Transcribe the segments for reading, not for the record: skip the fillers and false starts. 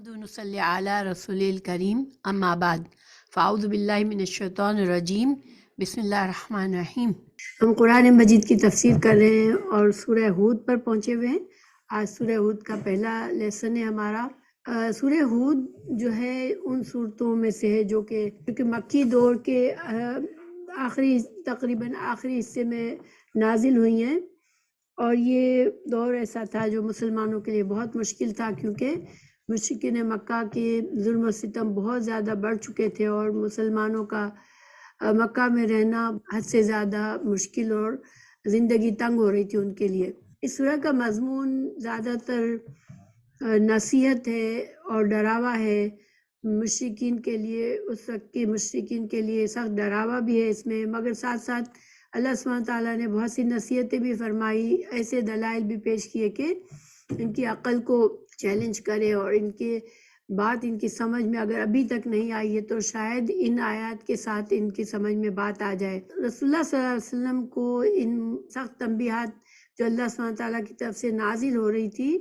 نصلی علی رسول الکریم اما بعد فاعوذ باللہ من الشیطان الرجیم بسم اللہ الرحمن الرحیم۔ ہم قرآن مجید کی تفسیر کر رہے ہیں اور سورہ ہود پر پہنچے ہوئے ہیں۔ آج سورہ ہود کا پہلا لیسن ہے ہمارا۔ سورہ ہود جو ہے ان صورتوں میں سے ہے جو کہ مکی دور کے تقریباً آخری حصے میں نازل ہوئی ہیں، اور یہ دور ایسا تھا جو مسلمانوں کے لیے بہت مشکل تھا، کیونکہ مشرکین مکہ کے ظلم و ستم بہت زیادہ بڑھ چکے تھے اور مسلمانوں کا مکہ میں رہنا حد سے زیادہ مشکل اور زندگی تنگ ہو رہی تھی ان کے لیے۔ اس سورہ کا مضمون زیادہ تر نصیحت ہے اور ڈراوا ہے مشرکین کے لیے۔ اس وقت کے مشرکین کے لیے سخت ڈراوا بھی ہے اس میں، مگر ساتھ ساتھ اللہ سبحانہ تعالیٰ نے بہت سی نصیحتیں بھی فرمائی، ایسے دلائل بھی پیش کیے کہ ان کی عقل کو چیلنج کرے، اور ان کی بات ان کی سمجھ میں اگر ابھی تک نہیں آئی ہے تو شاید ان آیات کے ساتھ ان کی سمجھ میں بات آ جائے۔ رسول اللہ صلی اللہ علیہ وسلم کو ان سخت تنبیہات جو اللہ سبحانہ تعالیٰ کی طرف سے نازل ہو رہی تھی،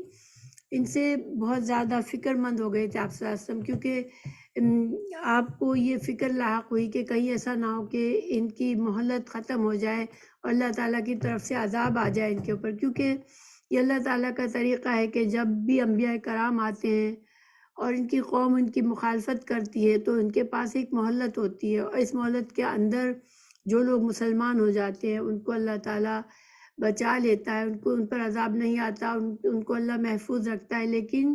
ان سے بہت زیادہ فکر مند ہو گئے تھے آپ صلی اللہ علیہ وسلم، کیونکہ آپ کو یہ فکر لاحق ہوئی کہ کہیں ایسا نہ ہو کہ ان کی مہلت ختم ہو جائے اور اللہ تعالیٰ کی طرف سے عذاب آ جائے ان کے اوپر، کیونکہ یہ اللہ تعالیٰ کا طریقہ ہے کہ جب بھی انبیاء کرام آتے ہیں اور ان کی قوم ان کی مخالفت کرتی ہے تو ان کے پاس ایک مہلت ہوتی ہے، اور اس مہلت کے اندر جو لوگ مسلمان ہو جاتے ہیں ان کو اللہ تعالیٰ بچا لیتا ہے، ان پر عذاب نہیں آتا، ان کو اللہ محفوظ رکھتا ہے۔ لیکن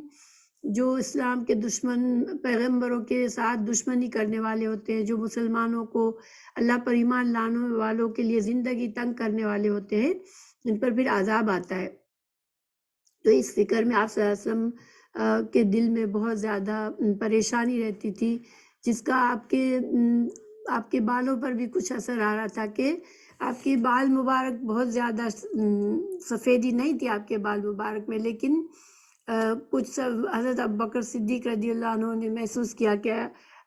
جو اسلام کے دشمن پیغمبروں کے ساتھ دشمنی کرنے والے ہوتے ہیں، جو مسلمانوں کو اللہ پر ایمان لانے والوں کے لیے زندگی تنگ کرنے والے ہوتے ہیں، ان پر پھر عذاب آتا ہے۔ تو اس فکر میں آپ صلی اللہ علیہ وسلم کے دل میں بہت زیادہ پریشانی رہتی تھی، جس کا آپ کے بالوں پر بھی کچھ اثر آ رہا تھا کہ آپ کے بال مبارک بہت زیادہ سفیدی نہیں تھی آپ کے بال مبارک میں، لیکن کچھ حضرت ابوبکر صدیق رضی اللہ عنہ نے محسوس کیا کہ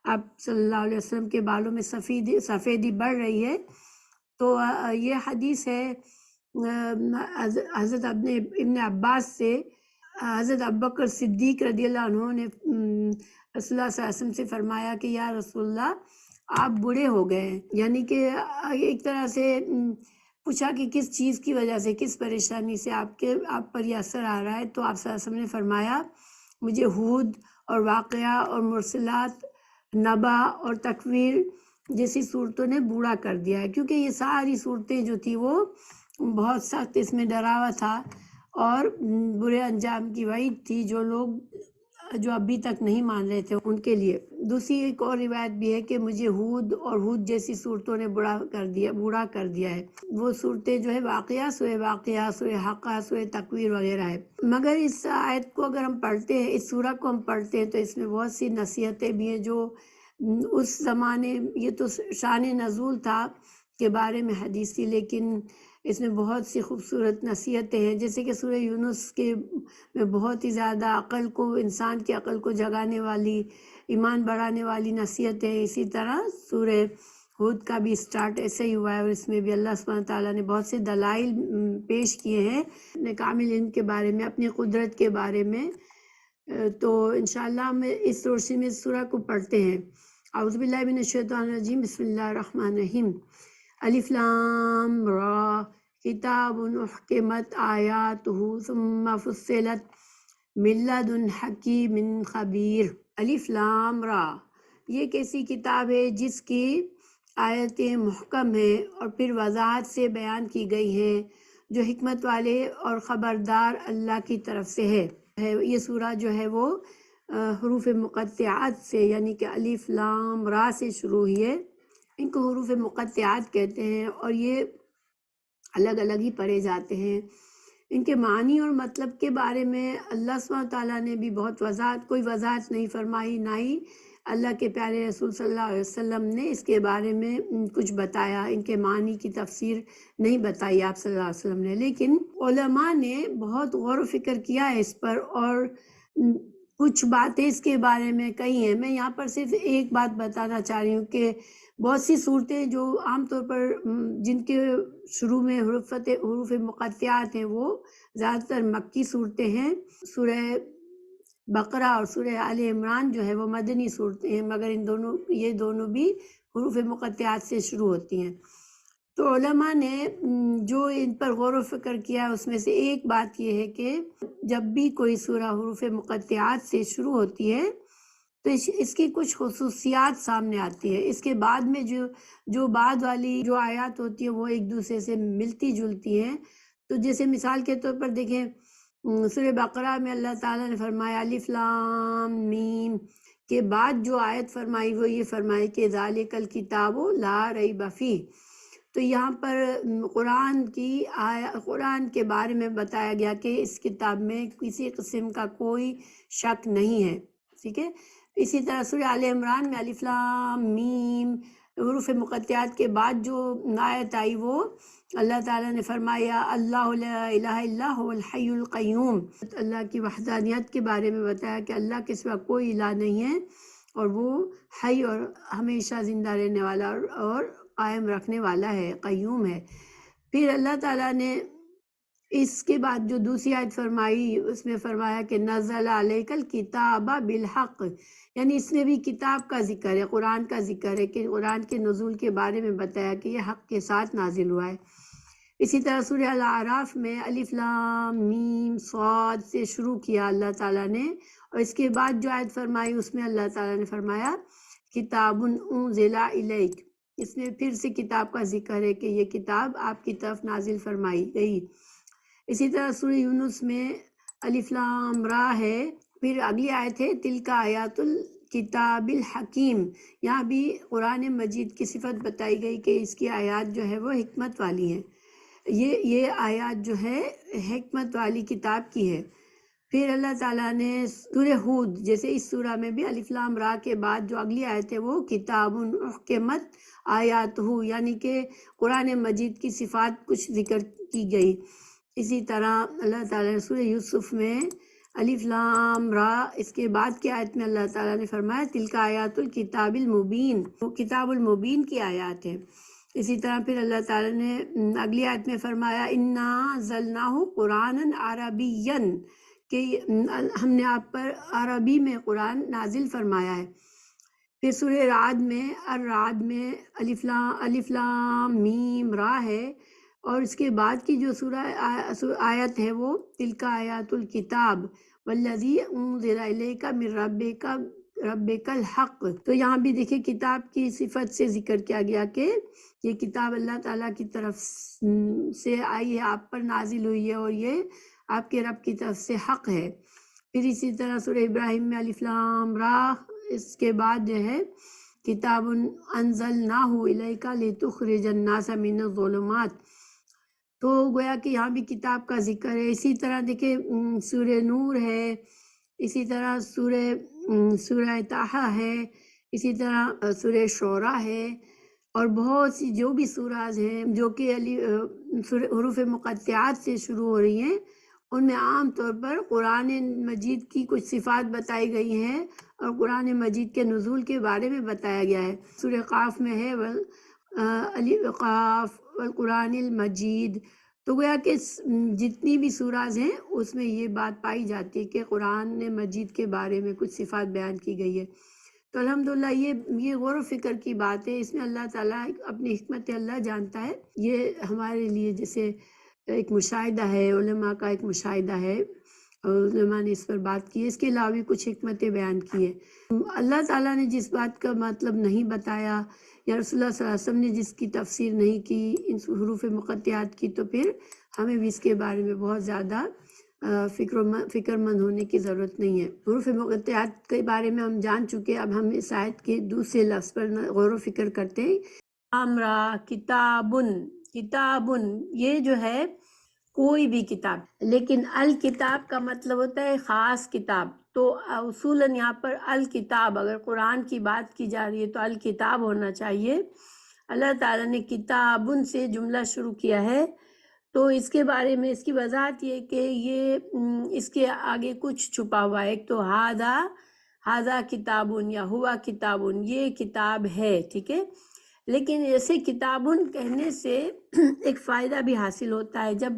آپ صلی اللہ علیہ وسلم کے بالوں میں سفیدی بڑھ رہی ہے۔ تو یہ حدیث ہے حضرت ابن عباس سے، حضرت ابوبکر صدیق رضی اللہ عنہ نے رسول اللہ صلی اللہ علیہ وسلم سے فرمایا کہ یا رسول اللہ آپ بوڑھے ہو گئے ہیں، یعنی کہ ایک طرح سے پوچھا کہ کس چیز کی وجہ سے، کس پریشانی سے آپ پر یہ اثر آ رہا ہے۔ تو آپ صلی اللہ علیہ وسلم نے فرمایا مجھے ہود اور واقعہ اور مرسلات، نبا اور تکویر جیسی صورتوں نے بوڑھا کر دیا ہے، کیونکہ یہ ساری صورتیں جو تھی وہ بہت سخت، اس میں ڈراوا تھا اور برے انجام کی وعید تھی جو ابھی تک نہیں مان رہے تھے ان کے لیے۔ دوسری ایک اور روایت بھی ہے کہ مجھے ہود جیسی صورتوں نے بوڑھا کر دیا ہے۔ وہ صورتیں جو ہے واقعہ، سورہ حقہ، سورہ تکویر وغیرہ ہے۔ مگر اس آیت کو اگر ہم پڑھتے ہیں، اس سورہ کو ہم پڑھتے ہیں، تو اس میں بہت سی نصیحتیں بھی ہیں جو اس زمانے، یہ تو شان نزول تھا کے بارے میں حدیث تھی، لیکن اس میں بہت سی خوبصورت نصیحتیں ہیں، جیسے کہ سورہ یونس کے میں بہت ہی زیادہ انسان کی عقل کو جگانے والی، ایمان بڑھانے والی نصیحتیں ہیں۔ اسی طرح سورہ ہود کا بھی سٹارٹ ایسے ہی ہوا ہے، اور اس میں بھی اللہ سبحانہ تعالیٰ نے بہت سے دلائل پیش کیے ہیں اپنے کامل علم کے بارے میں، اپنی قدرت کے بارے میں۔ تو انشاءاللہ ہم اس روشنی میں اس سورہ کو پڑھتے ہیں۔ اعوذ باللہ من الشیطان الرجیم، بسم اللہ الرحمن الرحیم۔ الف لام را کتاب احکمت آیاتہ ثم فصلت من لدن حکیم خبیر۔ الف لام را، یہ کیسی کتاب ہے جس کی آیتیں محکم ہیں اور پھر وضاحت سے بیان کی گئی ہیں، جو حکمت والے اور خبردار اللہ کی طرف سے ہے۔ یہ سورہ جو ہے وہ حروف مقطعات سے، یعنی کہ الف لام را سے شروع ہوئی ہے۔ ان کو حروف مقطعات کہتے ہیں، اور یہ الگ الگ ہی پڑھے جاتے ہیں۔ ان کے معنی اور مطلب کے بارے میں اللہ سبحانہ تعالیٰ نے بھی بہت کوئی وضاحت نہیں فرمائی، نہ ہی اللہ کے پیارے رسول صلی اللہ علیہ وسلم نے اس کے بارے میں کچھ بتایا، ان کے معنی کی تفسیر نہیں بتائی آپ صلی اللہ علیہ وسلم نے۔ لیکن علماء نے بہت غور و فکر کیا ہے اس پر، اور کچھ باتیں اس کے بارے میں کہی ہیں۔ میں یہاں پر صرف ایک بات بتانا چاہ رہی ہوں کہ بہت سی صورتیں جو عام طور پر جن کے شروع میں حروف مقطعات ہیں، وہ زیادہ تر مکی صورتیں ہیں۔ سورہ بقرہ اور سورہ آل عمران جو ہے وہ مدنی صورتیں ہیں، مگر یہ دونوں بھی حروف مقطعات سے شروع ہوتی ہیں۔ تو علماء نے جو ان پر غور و فکر کیا اس میں سے ایک بات یہ ہے کہ جب بھی کوئی سورہ حروف مقطعات سے شروع ہوتی ہے تو اس کی کچھ خصوصیات سامنے آتی ہے۔ اس کے بعد میں جو بعد والی جو آیات ہوتی ہیں وہ ایک دوسرے سے ملتی جلتی ہیں۔ تو جیسے مثال کے طور پر دیکھیں سورہ بقرہ میں اللہ تعالیٰ نے فرمایا الف لام میم کے بعد جو آیت فرمائی وہ یہ فرمائی کہ ذالک الکتاب لا ریب فیہ۔ تو یہاں پر قرآن کے بارے میں بتایا گیا کہ اس کتاب میں کسی قسم کا کوئی شک نہیں ہے، ٹھیک ہے۔ اسی طرح سورہ آل عمران میں الف لام میم حروف مقطعات کے بعد جو آیت آئی وہ اللہ تعالیٰ نے فرمایا اللہ لا الہ الا هو الحی القیوم، اللہ کی وحدانیت کے بارے میں بتایا کہ اللہ کے سوا کوئی الہ نہیں ہے اور وہ حی اور ہمیشہ زندہ رہنے والا اور قائم رکھنے والا ہے، قیوم ہے۔ پھر اللہ تعالیٰ نے اس کے بعد جو دوسری آیت فرمائی اس میں فرمایا کہ نزل علیک الکتاب بالحق، یعنی اس میں بھی کتاب کا ذکر ہے، قرآن کا ذکر ہے کہ قرآن کے نزول کے بارے میں بتایا کہ یہ حق کے ساتھ نازل ہوا ہے۔ اسی طرح سورہ الاعراف میں الف لام میم صاد سے شروع کیا اللہ تعالیٰ نے، اور اس کے بعد جو آیت فرمائی اس میں اللہ تعالیٰ نے فرمایا کتاب انزل الیک، اس میں پھر سے کتاب کا ذکر ہے کہ یہ کتاب آپ کی طرف نازل فرمائی گئی۔ اسی طرح سورہ یونس میں الف لام را ہے، پھر اگلی آیت ہے تلک آیات الکتاب الحکیم، یہاں بھی قرآن مجید کی صفت بتائی گئی کہ اس کی آیات جو ہے وہ حکمت والی ہیں، یہ آیات جو ہے حکمت والی کتاب کی ہے۔ پھر اللہ تعالیٰ نے سورہ ہود جیسے اس سورہ میں بھی الف لام را کے بعد جو اگلی آیت ہے وہ کتاب احکمت آیات ہو، یعنی کہ قرآن مجید کی صفات کچھ ذکر کی گئی۔ اسی طرح اللہ تعالیٰ نے سورہ یوسف میں الف لام را اس کے بعد کی آیت میں اللہ تعالیٰ نے فرمایا تلک آیات الکتاب المبین، وہ کتاب المبین کی آیات ہیں۔ اسی طرح پھر اللہ تعالیٰ نے اگلی آیت میں فرمایا انا انزلناہ قرآنا عربیا، کہ ہم نے آپ پر عربی میں قرآن نازل فرمایا ہے۔ پھر سورہ رعد میں الف لام میم را ہے، اور اس کے بعد کی جو آیت ہے وہ تلک آیات الکتاب والذی انزل الیک من ربک الحق۔ تو یہاں بھی دیکھیں کتاب کی صفت سے ذکر کیا گیا کہ یہ کتاب اللہ تعالیٰ کی طرف سے آئی ہے، آپ پر نازل ہوئی ہے اور یہ آپ کے رب کی طرف سے حق ہے۔ پھر اسی طرح سورہ ابراہیم میں الف لام را، اس کے بعد جو ہے کتاب انزلناہ الیک لتخرج الناس من الظلمات، تو گویا کہ یہاں بھی کتاب کا ذکر ہے۔ اسی طرح دیکھیں سورہ نور ہے، اسی طرح سورہ طٰہٰ ہے، اسی طرح سورہ شعراء ہے، اور بہت سی جو بھی سوراز ہیں جو کہ حروف مقطعات سے شروع ہو رہی ہیں ان میں عام طور پر قرآن مجید کی کچھ صفات بتائی گئی ہیں اور قرآن مجید کے نزول کے بارے میں بتایا گیا ہے۔ سورہ قاف میں ہے قاف والقرآن المجید، تو گویا کہ جتنی بھی سوراز ہیں اس میں یہ بات پائی جاتی ہے کہ قرآن مجید کے بارے میں کچھ صفات بیان کی گئی ہے۔ تو الحمدللہ یہ غور و فکر کی بات ہے، اس میں اللہ تعالیٰ اپنی حکمت اللہ جانتا ہے، یہ ہمارے لیے جیسے ایک مشاہدہ ہے، علماء کا ایک مشاہدہ ہے، علماء نے اس پر بات کی ہے، اس کے علاوہ بھی کچھ حکمتیں بیان کی ہے۔ اللہ تعالیٰ نے جس بات کا مطلب نہیں بتایا یا رسول اللہ صلی اللہ علیہ وسلم نے جس کی تفسیر نہیں کی ان حروف مقطعات کی، تو پھر ہمیں بھی اس کے بارے میں بہت زیادہ فکر مند ہونے کی ضرورت نہیں ہے۔ حروف مقطعات کے بارے میں ہم جان چکے، اب ہم اس آیت کے دوسرے لفظ پر غور و فکر کرتے ہیں۔ امرا کتابن، کتابن یہ جو ہے کوئی بھی کتاب، لیکن الکتاب کا مطلب ہوتا ہے خاص کتاب، تو اصولاً یہاں پر الکتاب اگر قرآن کی بات کی جا رہی ہے تو الکتاب ہونا چاہیے۔ اللہ تعالیٰ نے کتابن سے جملہ شروع کیا ہے، تو اس کے بارے میں اس کی وضاحت یہ کہ یہ اس کے آگے کچھ چھپا ہوا ہے۔ ایک تو ہاذا کتابن یا ہوا کتابن، یہ کتاب ہے، ٹھیک ہے، لیکن ایسے کتابن کہنے سے ایک فائدہ بھی حاصل ہوتا ہے۔ جب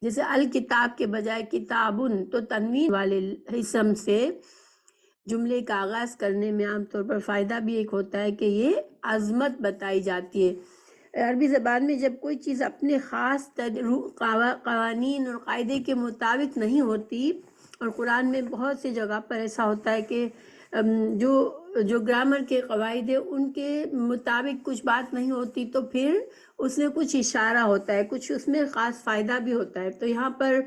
جیسے الکتاب کے بجائے کتابن، تو تنوین والے اسم سے جملے کا آغاز کرنے میں عام طور پر فائدہ بھی ایک ہوتا ہے کہ یہ عظمت بتائی جاتی ہے۔ عربی زبان میں جب کوئی چیز اپنے خاص قوانین اور قاعدے کے مطابق نہیں ہوتی، اور قرآن میں بہت سی جگہ پر ایسا ہوتا ہے کہ جو گرامر کے قواعد ہیں ان کے مطابق کچھ بات نہیں ہوتی، تو پھر اس میں کچھ اشارہ ہوتا ہے، کچھ اس میں خاص فائدہ بھی ہوتا ہے۔ تو یہاں پر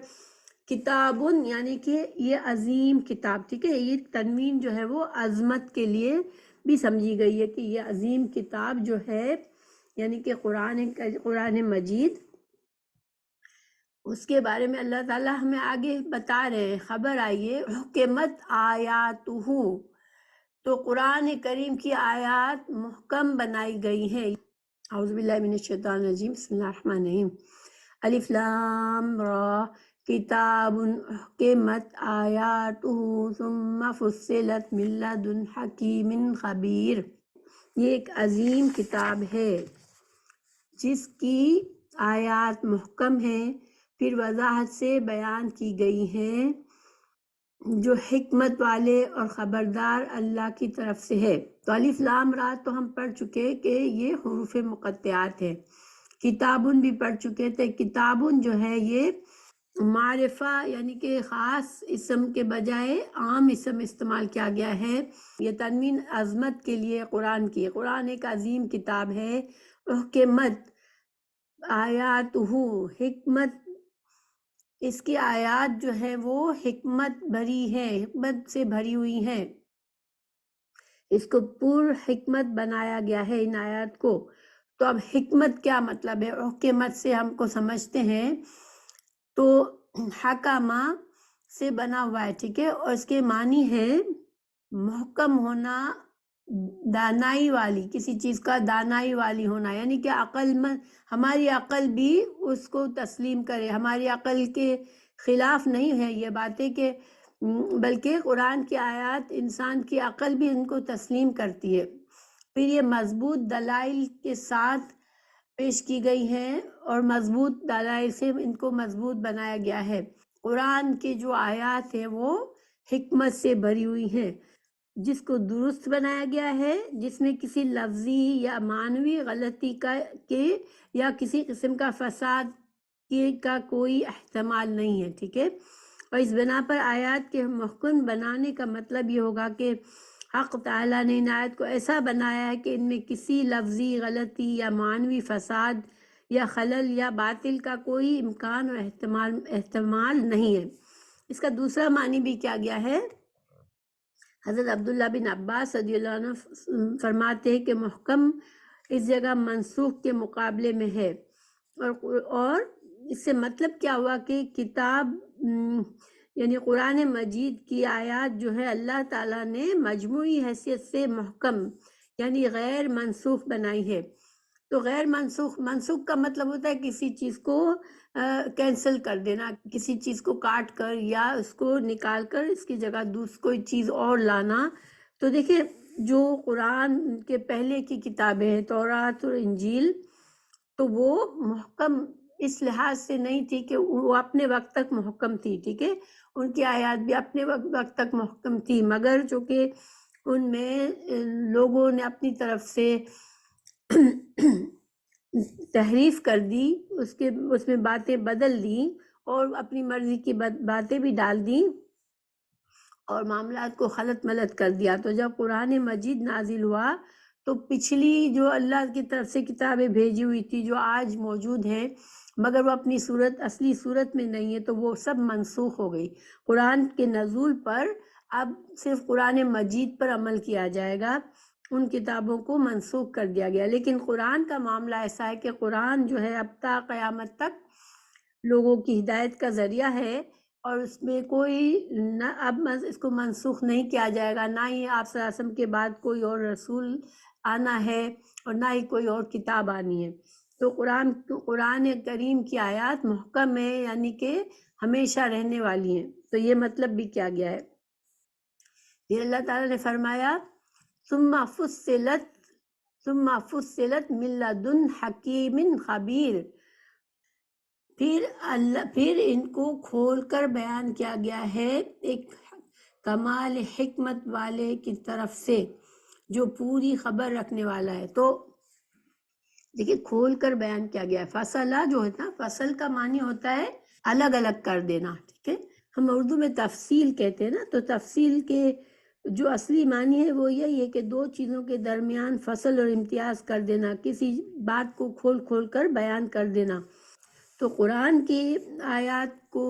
کتابن یعنی کہ یہ عظیم کتاب، ٹھیک ہے، یہ تنوین جو ہے وہ عظمت کے لیے بھی سمجھی گئی ہے کہ یہ عظیم کتاب جو ہے یعنی کہ قرآن مجید، اس کے بارے میں اللہ تعالیٰ ہمیں آگے بتا رہے ہیں، خبر آئیے حکمت آیاتہ، تو قرآن کریم کی آیات محکم بنائی گئی ہیں۔ اعوذ باللہ من الشیطان الرجیم، بسم اللہ الرحمن الرحیم۔ الف لام را کتاب احکمت آیاتہ ثم فصلت من لدن حکیم خبیر، یہ ایک عظیم کتاب ہے جس کی آیات محکم ہیں، پھر وضاحت سے بیان کی گئی ہیں، جو حکمت والے اور خبردار اللہ کی طرف سے ہے۔ تو الف لام را تو ہم پڑھ چکے کہ یہ حروف مقطعات ہے۔ کتابن بھی پڑھ چکے تھے، کتابن جو ہے یہ معرفہ یعنی کہ خاص اسم کے بجائے عام اسم استعمال کیا گیا ہے۔ یہ تنوین عظمت کے لیے قرآن کی، قرآن ایک عظیم کتاب ہے۔ حکمت آیاتہ، حکمت، اس کی آیات جو ہے وہ حکمت بھری ہے، حکمت سے بھری ہوئی ہیں، اس کو پر حکمت بنایا گیا ہے ان آیات کو۔ تو اب حکمت کیا مطلب ہے؟ حکمت سے ہم کو سمجھتے ہیں تو حکمہ سے بنا ہوا ہے، ٹھیک ہے، اور اس کے معنی ہے محکم ہونا، دانائی والی، کسی چیز کا دانائی والی ہونا، یعنی کہ عقل مند، ہماری عقل بھی اس کو تسلیم کرے، ہماری عقل کے خلاف نہیں ہے یہ باتیں کہ بلکہ قرآن کی آیات انسان کی عقل بھی ان کو تسلیم کرتی ہے۔ پھر یہ مضبوط دلائل کے ساتھ پیش کی گئی ہیں اور مضبوط دلائل سے ان کو مضبوط بنایا گیا ہے۔ قرآن کے جو آیات ہیں وہ حکمت سے بھری ہوئی ہیں، جس کو درست بنایا گیا ہے، جس میں کسی لفظی یا معنوی غلطی کے یا کسی قسم کا فساد کا کوئی احتمال نہیں ہے، ٹھیک ہے۔ اور اس بنا پر آیات کے محکم بنانے کا مطلب یہ ہوگا کہ حق تعالیٰ نے ان آیات کو ایسا بنایا ہے کہ ان میں کسی لفظی غلطی یا معنوی فساد یا خلل یا باطل کا کوئی امکان اور احتمال نہیں ہے۔ اس کا دوسرا معنی بھی کیا گیا ہے؟ حضرت عبداللہ بن عباس رضی اللہ عنہ فرماتے ہیں کہ محکم اس جگہ منسوخ کے مقابلے میں ہے، اور اس سے مطلب کیا ہوا کہ کتاب یعنی قرآن مجید کی آیات جو ہے اللہ تعالیٰ نے مجموعی حیثیت سے محکم یعنی غیر منسوخ بنائی ہے۔ تو غیر منسوخ کا مطلب ہوتا ہے کسی چیز کو کینسل کر دینا، کسی چیز کو کاٹ کر یا اس کو نکال کر اس کی جگہ کوئی چیز اور لانا۔ تو دیکھیں جو قرآن کے پہلے کی کتابیں ہیں تورات اور انجیل، تو وہ محکم اس لحاظ سے نہیں تھی کہ وہ اپنے وقت تک محکم تھی، ٹھیک ہے، ان کی آیات بھی اپنے وقت تک محکم تھی، مگر چونکہ ان میں لوگوں نے اپنی طرف سے تحریف کر دی، اس میں باتیں بدل دی اور اپنی مرضی کی باتیں بھی ڈال دی اور معاملات کو خلط ملط کر دیا۔ تو جب قرآن مجید نازل ہوا تو پچھلی جو اللہ کی طرف سے کتابیں بھیجی ہوئی تھی جو آج موجود ہیں مگر وہ اپنی اصلی صورت میں نہیں ہے، تو وہ سب منسوخ ہو گئی۔ قرآن کے نزول پر اب صرف قرآن مجید پر عمل کیا جائے گا، ان کتابوں کو منسوخ کر دیا گیا۔ لیکن قرآن کا معاملہ ایسا ہے کہ قرآن جو ہے اب تا قیامت تک لوگوں کی ہدایت کا ذریعہ ہے، اور اس میں کوئی اب اس کو منسوخ نہیں کیا جائے گا، نہ ہی آپ صلی اللہ علیہ وسلم کے بعد کوئی اور رسول آنا ہے اور نہ ہی کوئی اور کتاب آنی ہے۔ تو قرآن کریم کی آیات محکم ہے یعنی کہ ہمیشہ رہنے والی ہیں۔ تو یہ مطلب بھی کیا گیا ہے۔ پھر اللہ تعالیٰ نے فرمایا ثم فصلت من لدن حکیم خبیر، پھر ان کو کھول کر بیان کیا گیا ہے ایک کمال حکمت والے کی طرف سے جو پوری خبر رکھنے والا ہے۔ تو دیکھیے کھول کر بیان کیا گیا ہے۔ فصلہ جو ہوتا ہے، فصل کا معنی ہوتا ہے الگ الگ کر دینا، ٹھیک ہے؟ ہم اردو میں تفصیل کہتے ہیں نا، تو تفصیل کے جو اصلی معنی ہے وہ یہی ہے کہ دو چیزوں کے درمیان فصل اور امتیاز کر دینا، کسی بات کو کھول کھول کر بیان کر دینا۔ تو قرآن کی آیات کو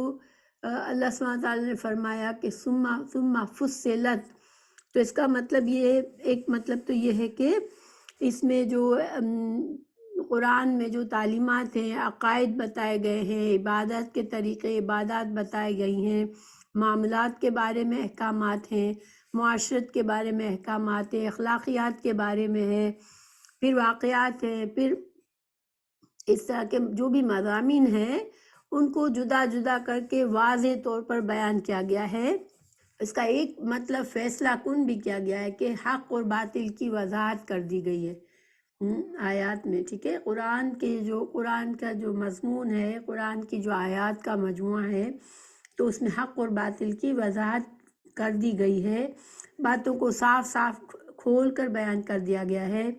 اللہ سبحانہ تعالیٰ نے فرمایا کہ ثم فصلت، تو اس کا مطلب یہ، ایک مطلب تو یہ ہے کہ اس میں جو قرآن میں جو تعلیمات ہیں، عقائد بتائے گئے ہیں، عبادت کے طریقے، عبادات بتائی گئی ہیں، معاملات کے بارے میں احکامات ہیں، معاشرت کے بارے میں احکامات ہیں، اخلاقیات کے بارے میں ہے، پھر واقعات ہیں، پھر اس طرح کے جو بھی مضامین ہیں ان کو جدا جدا کر کے واضح طور پر بیان کیا گیا ہے۔ اس کا ایک مطلب فیصلہ کن بھی کیا گیا ہے کہ حق اور باطل کی وضاحت کر دی گئی ہے آیات میں، ٹھیک ہے؟ قرآن کا جو مضمون ہے، قرآن کی جو آیات کا مجموعہ ہے، تو اس میں حق اور باطل کی وضاحت کر دی گئی ہے، باتوں کو صاف صاف کھول کر بیان کر دیا گیا ہے۔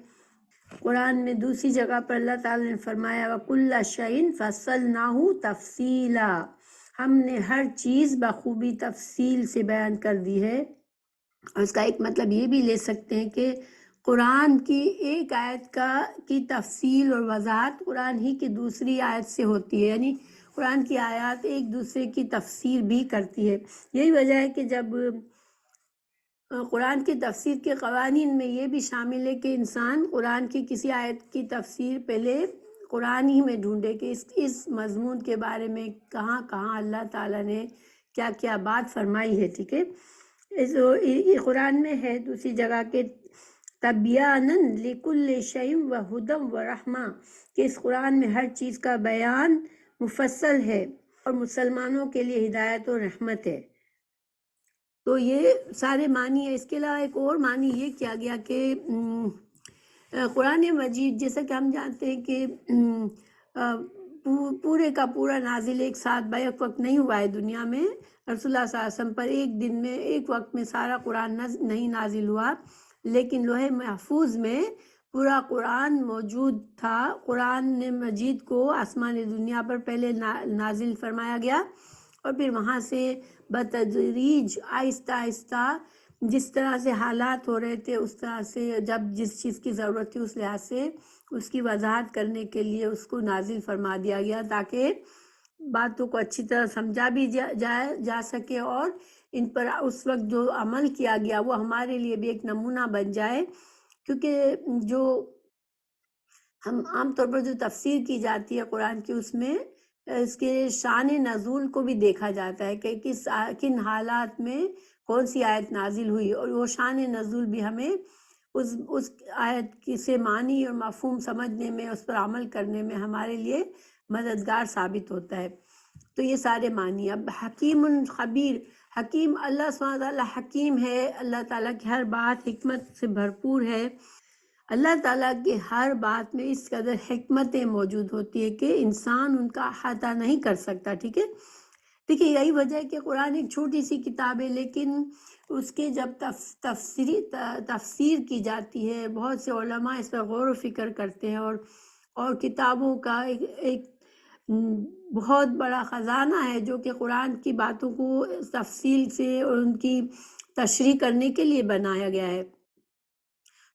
قرآن میں دوسری جگہ پر اللہ تعالیٰ نے فرمایا وَكُلَّ شَيْءٍ فَصَّلْنَاهُ تَفْصِيلًا، ہم نے ہر چیز بخوبی تفصیل سے بیان کر دی ہے۔ اور اس کا ایک مطلب یہ بھی لے سکتے ہیں کہ قرآن کی ایک آیت کی تفصیل اور وضاحت قرآن ہی کی دوسری آیت سے ہوتی ہے، یعنی قرآن کی آیات ایک دوسرے کی تفسیر بھی کرتی ہے۔ یہی وجہ ہے کہ جب قرآن کی تفسیر کے قوانین میں یہ بھی شامل ہے کہ انسان قرآن کی کسی آیت کی تفسیر پہلے قرآن ہی میں ڈھونڈے کہ اس مضمون کے بارے میں کہاں کہاں اللہ تعالیٰ نے کیا کیا بات فرمائی ہے، ٹھیک ہے؟ قرآن میں ہے دوسری جگہ کے تبیاناً لکل شیء وہدی ورحمہ، کہ اس قرآن میں ہر چیز کا بیان مفصل ہے اور مسلمانوں کے لیے ہدایت و رحمت ہے۔ تو یہ سارے معنی ہے۔ اس کے علاوہ ایک اور معنی یہ کیا گیا کہ قرآن مجید جیسا کہ ہم جانتے ہیں کہ پورے کا پورا نازل ایک ساتھ بیک وقت نہیں ہوا ہے دنیا میں، رسول اللہ صلی اللہ علیہ وسلم پر ایک دن میں ایک وقت میں سارا قرآن نہیں نازل ہوا، لیکن لوح محفوظ میں پورا قرآن موجود تھا۔ قرآن مجید کو آسمان دنیا پر پہلے نازل فرمایا گیا اور پھر وہاں سے بتدریج آہستہ آہستہ جس طرح سے حالات ہو رہے تھے اس طرح سے، جب جس چیز کی ضرورت تھی اس لحاظ سے اس کی وضاحت کرنے کے لیے اس کو نازل فرما دیا گیا تاکہ باتوں کو اچھی طرح سمجھا بھی جا سکے اور ان پر اس وقت جو عمل کیا گیا وہ ہمارے لیے بھی ایک نمونہ بن جائے۔ کیونکہ جو ہم عام طور پر جو تفسیر کی جاتی ہے قرآن کی، اس میں اس کے شان نزول کو بھی دیکھا جاتا ہے کہ کن حالات میں کون سی آیت نازل ہوئی، اور وہ شان نزول بھی ہمیں اس آیت سے معنی اور مفہوم سمجھنے میں، اس پر عمل کرنے میں ہمارے لیے مددگار ثابت ہوتا ہے۔ تو یہ سارے معنی۔ اب حکیم خبیر، حکیم اللہ سبحانہ تعالیٰ حکیم ہے، اللہ تعالیٰ کی ہر بات حکمت سے بھرپور ہے۔ اللہ تعالیٰ کی ہر بات میں اس قدر حکمتیں موجود ہوتی ہے کہ انسان ان کا احاطہ نہیں کر سکتا، ٹھیک ہے؟ دیکھیے یہی وجہ ہے کہ قرآن ایک چھوٹی سی کتاب ہے، لیکن اس کے جب تفسیر کی جاتی ہے، بہت سے علماء اس پر غور و فکر کرتے ہیں اور کتابوں کا ایک بہت بڑا خزانہ ہے جو کہ قرآن کی باتوں کو تفصیل سے اور ان کی تشریح کرنے کے لیے بنایا گیا ہے۔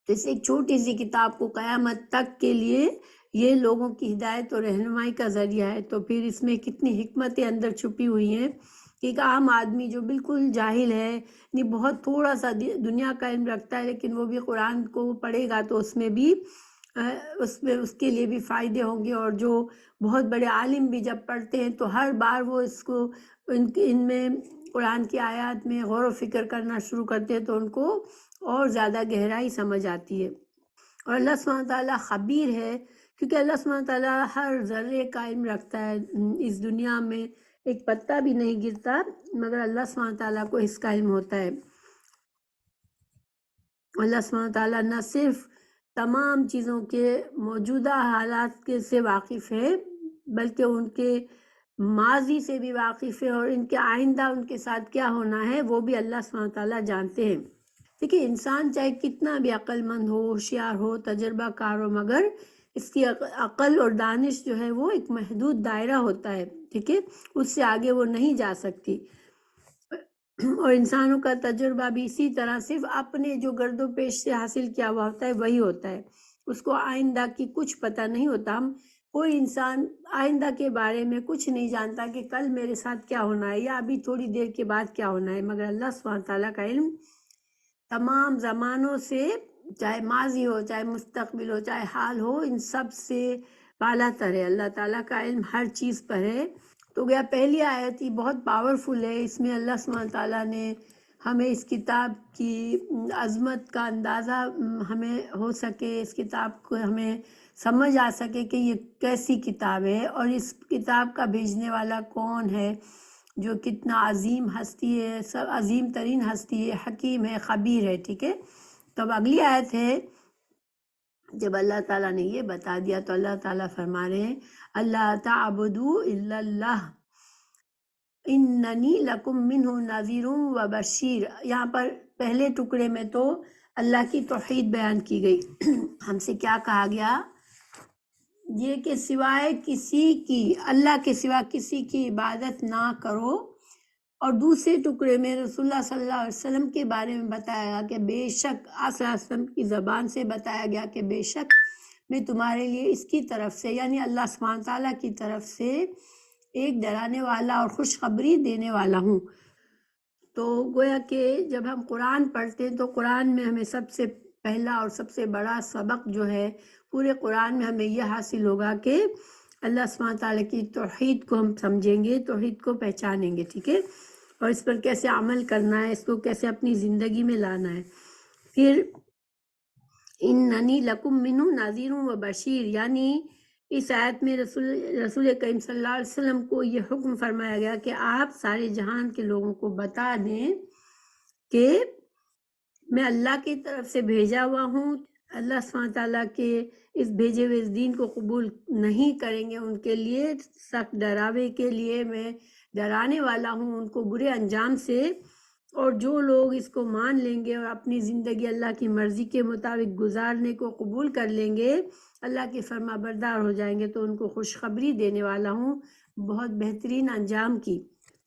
تو اس ایک چھوٹی سی کتاب کو قیامت تک کے لیے یہ لوگوں کی ہدایت اور رہنمائی کا ذریعہ ہے، تو پھر اس میں کتنی حکمتیں اندر چھپی ہوئی ہیں کہ ایک عام آدمی جو بالکل جاہل ہے، یعنی بہت تھوڑا سا دنیا کا علم رکھتا ہے، لیکن وہ بھی قرآن کو پڑھے گا تو اس میں بھی اس کے لیے بھی فائدے ہوں گے، اور جو بہت بڑے عالم بھی جب پڑھتے ہیں تو ہر بار وہ اس کو ان میں قرآن کی آیات میں غور و فکر کرنا شروع کرتے ہیں تو ان کو اور زیادہ گہرائی سمجھ آتی ہے۔ اور اللہ سبحانہ تعالیٰ خبیر ہے کیونکہ اللہ سبحانہ تعالیٰ ہر ذرے کا علم رکھتا ہے۔ اس دنیا میں ایک پتا بھی نہیں گرتا مگر اللہ سبحانہ تعالیٰ کو اس کا علم ہوتا ہے۔ اللہ سبحانہ تعالیٰ نہ صرف تمام چیزوں کے موجودہ حالات سے واقف ہے بلکہ ان کے ماضی سے بھی واقف ہے، اور ان کے آئندہ ان کے ساتھ کیا ہونا ہے وہ بھی اللہ سبحانہ تعالیٰ جانتے ہیں۔ دیکھیے انسان چاہے کتنا بھی عقل مند ہو، ہوشیار ہو، تجربہ کار ہو، مگر اس کی عقل اور دانش جو ہے وہ ایک محدود دائرہ ہوتا ہے، ٹھیک ہے، اس سے آگے وہ نہیں جا سکتی۔ اور انسانوں کا تجربہ بھی اسی طرح صرف اپنے جو گرد و پیش سے حاصل کیا ہوا ہوتا ہے وہی ہوتا ہے، اس کو آئندہ کی کچھ پتہ نہیں ہوتا۔ ہم کوئی انسان آئندہ کے بارے میں کچھ نہیں جانتا کہ کل میرے ساتھ کیا ہونا ہے یا ابھی تھوڑی دیر کے بعد کیا ہونا ہے، مگر اللہ سبحانہ تعالیٰ کا علم تمام زمانوں سے، چاہے ماضی ہو، چاہے مستقبل ہو، چاہے حال ہو، ان سب سے بالا تر ہے۔ اللہ تعالیٰ کا علم ہر چیز پر ہے۔ تو گیا پہلی آیت ہی بہت پاورفل ہے، اس میں اللہ سبحانہ تعالیٰ نے ہمیں اس کتاب کی عظمت کا اندازہ ہمیں ہو سکے، اس کتاب کو ہمیں سمجھ آ سکے کہ یہ کیسی کتاب ہے اور اس کتاب کا بھیجنے والا کون ہے، جو کتنا عظیم ہستی ہے، سب عظیم ترین ہستی ہے، حکیم ہے، خبیر ہے، ٹھیک ہے۔ تو اب اگلی آیت ہے، جب اللہ تعالیٰ نے یہ بتا دیا تو اللہ تعالیٰ فرما رہے ہیں اللہ تعبدوا الا اللہ اننی لکم منہ نذیر و بشیر۔ یہاں پر پہلے ٹکڑے میں تو اللہ کی توحید بیان کی گئی، ہم سے کیا کہا گیا، یہ کہ سوائے کسی کی، اللہ کے سوا کسی کی عبادت نہ کرو، اور دوسرے ٹکڑے میں رسول اللہ صلی اللہ علیہ وسلم کے بارے میں بتایا گیا کہ بے شک آپ صلی اللہ علیہ وسلم کی زبان سے بتایا گیا کہ بے شک میں تمہارے لیے اس کی طرف سے، یعنی اللہ سبحانہ تعالیٰ کی طرف سے ایک ڈرانے والا اور خوشخبری دینے والا ہوں۔ تو گویا کہ جب ہم قرآن پڑھتے ہیں تو قرآن میں ہمیں سب سے پہلا اور سب سے بڑا سبق جو ہے پورے قرآن میں ہمیں یہ حاصل ہوگا کہ اللہ سبحانہ تعالیٰ کی توحید کو ہم سمجھیں گے، توحید کو پہچانیں گے، ٹھیک ہے، اور اس پر کیسے عمل کرنا ہے، اس کو کیسے اپنی زندگی میں لانا ہے۔ پھر اننی لکم منہ نذیر و بشیر، یعنی اس آیت میں رسول کریم صلی اللہ علیہ وسلم کو یہ حکم فرمایا گیا کہ آپ سارے جہان کے لوگوں کو بتا دیں کہ میں اللہ کی طرف سے بھیجا ہوا ہوں، اللہ سبحانہ تعالیٰ کے اس بھیجے ہوئے اس دین کو قبول نہیں کریں گے، ان کے لیے سخت ڈراوے کے لیے میں ڈرانے والا ہوں ان کو برے انجام سے، اور جو لوگ اس کو مان لیں گے اور اپنی زندگی اللہ کی مرضی کے مطابق گزارنے کو قبول کر لیں گے، اللہ کے فرما بردار ہو جائیں گے، تو ان کو خوشخبری دینے والا ہوں بہت بہترین انجام کی۔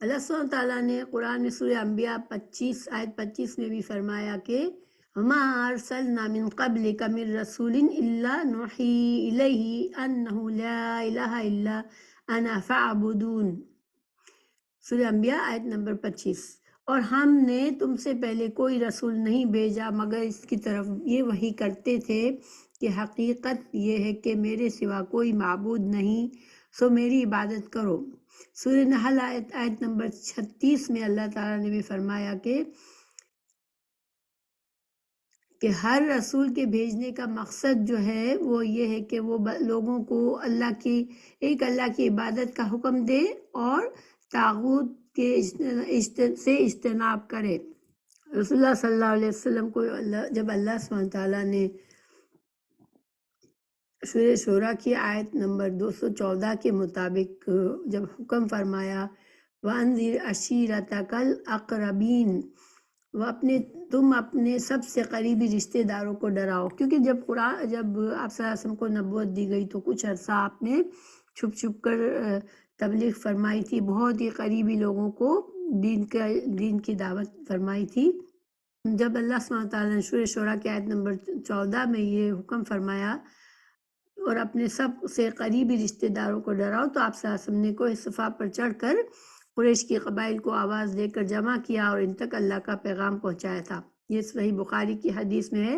اللہ سبحانہ تعالیٰ نے قرآن میں سورہ انبیاء 25 آیت 25 میں بھی فرمایا کہ وَمَا أَرْسَلْنَا مِن قَبْلِكَ مِن رَسُولٍ إِلَّا نُوحِي إِلَيْهِ أَنَّهُ لَا إِلَهَ إِلَّا أَنَا فَاعْبُدُونِ، سورہ انبیاء آیت نمبر 25۔ اور ہم نے تم سے پہلے کوئی رسول نہیں بھیجا مگر اس کی طرف یہ وحی کرتے تھے کہ حقیقت یہ ہے کہ میرے سوا کوئی معبود نہیں، سو میری عبادت کرو۔ سورہ نحل آیت نمبر 36 میں اللہ تعالیٰ نے بھی فرمایا کہ ہر رسول کے بھیجنے کا مقصد جو ہے وہ یہ ہے کہ وہ لوگوں کو اللہ کی عبادت کا حکم دے اور طاغوت کے سے اجتناب کرے۔ رسول اللہ صلی اللہ علیہ وسلم کو جب اللہ سبحانہ تعالیٰ نے سورہ شورى کی آیت نمبر 214 کے مطابق جب حکم فرمایا وَأَنذِرْ عَشِيرَتَكَ الْأَقْرَبِينَ، تم اپنے سب سے قریبی رشتہ داروں کو ڈراؤ، کیونکہ جب آپ صلی اللہ علیہ وسلم کو نبوت دی گئی تو کچھ عرصہ آپ نے چھپ چھپ کر تبلیغ فرمائی تھی، بہت ہی قریبی لوگوں کو دین کی دعوت فرمائی تھی۔ جب اللہ سبحانہ تعالیٰ نے سورہ شورى کی آیت نمبر 14 میں یہ حکم فرمایا اور اپنے سب سے قریبی رشتہ داروں کو ڈراؤ، تو آپ صلی اللہ علیہ وسلم نے کوہ صفا پر چڑھ کر قریش کی قبائل کو آواز دے کر جمع کیا اور ان تک اللہ کا پیغام پہنچایا تھا۔ یہ صحیح بخاری کی حدیث میں ہے۔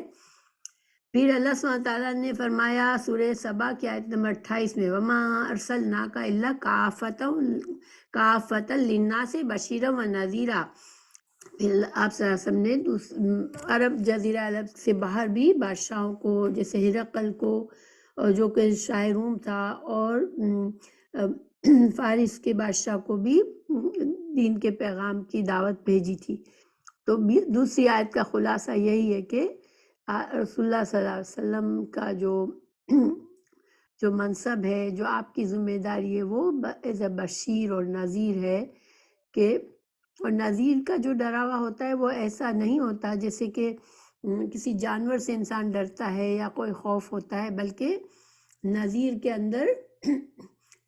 پھر اللہ سبحانہ تعالیٰ نے فرمایا سورہ سبا کی آیت نمبر 28 میں وَمَا أَرْسَلْنَاكَ إِلَّا كَافَّةً لِلنَّاسِ بَشِيرًا وَنَذِيرًا۔ پھر آپ صلی اللہ علیہ وسلم نے عرب جزیرہ عرب سے باہر بھی بادشاہوں کو، جیسے ہرقل کو جو کہ شاہ روم تھا، اور فارس کے بادشاہ کو بھی دین کے پیغام کی دعوت بھیجی تھی۔ تو دوسری آیت کا خلاصہ یہی ہے کہ رسول اللہ صلی اللہ علیہ وسلم کا جو جو منصب ہے، جو آپ کی ذمہ داری ہے، وہ ایز اے بشیر اور نذیر ہے کہ اور نذیر کا جو ڈراوا ہوتا ہے وہ ایسا نہیں ہوتا جیسے کہ کسی جانور سے انسان ڈرتا ہے یا کوئی خوف ہوتا ہے، بلکہ نذیر کے اندر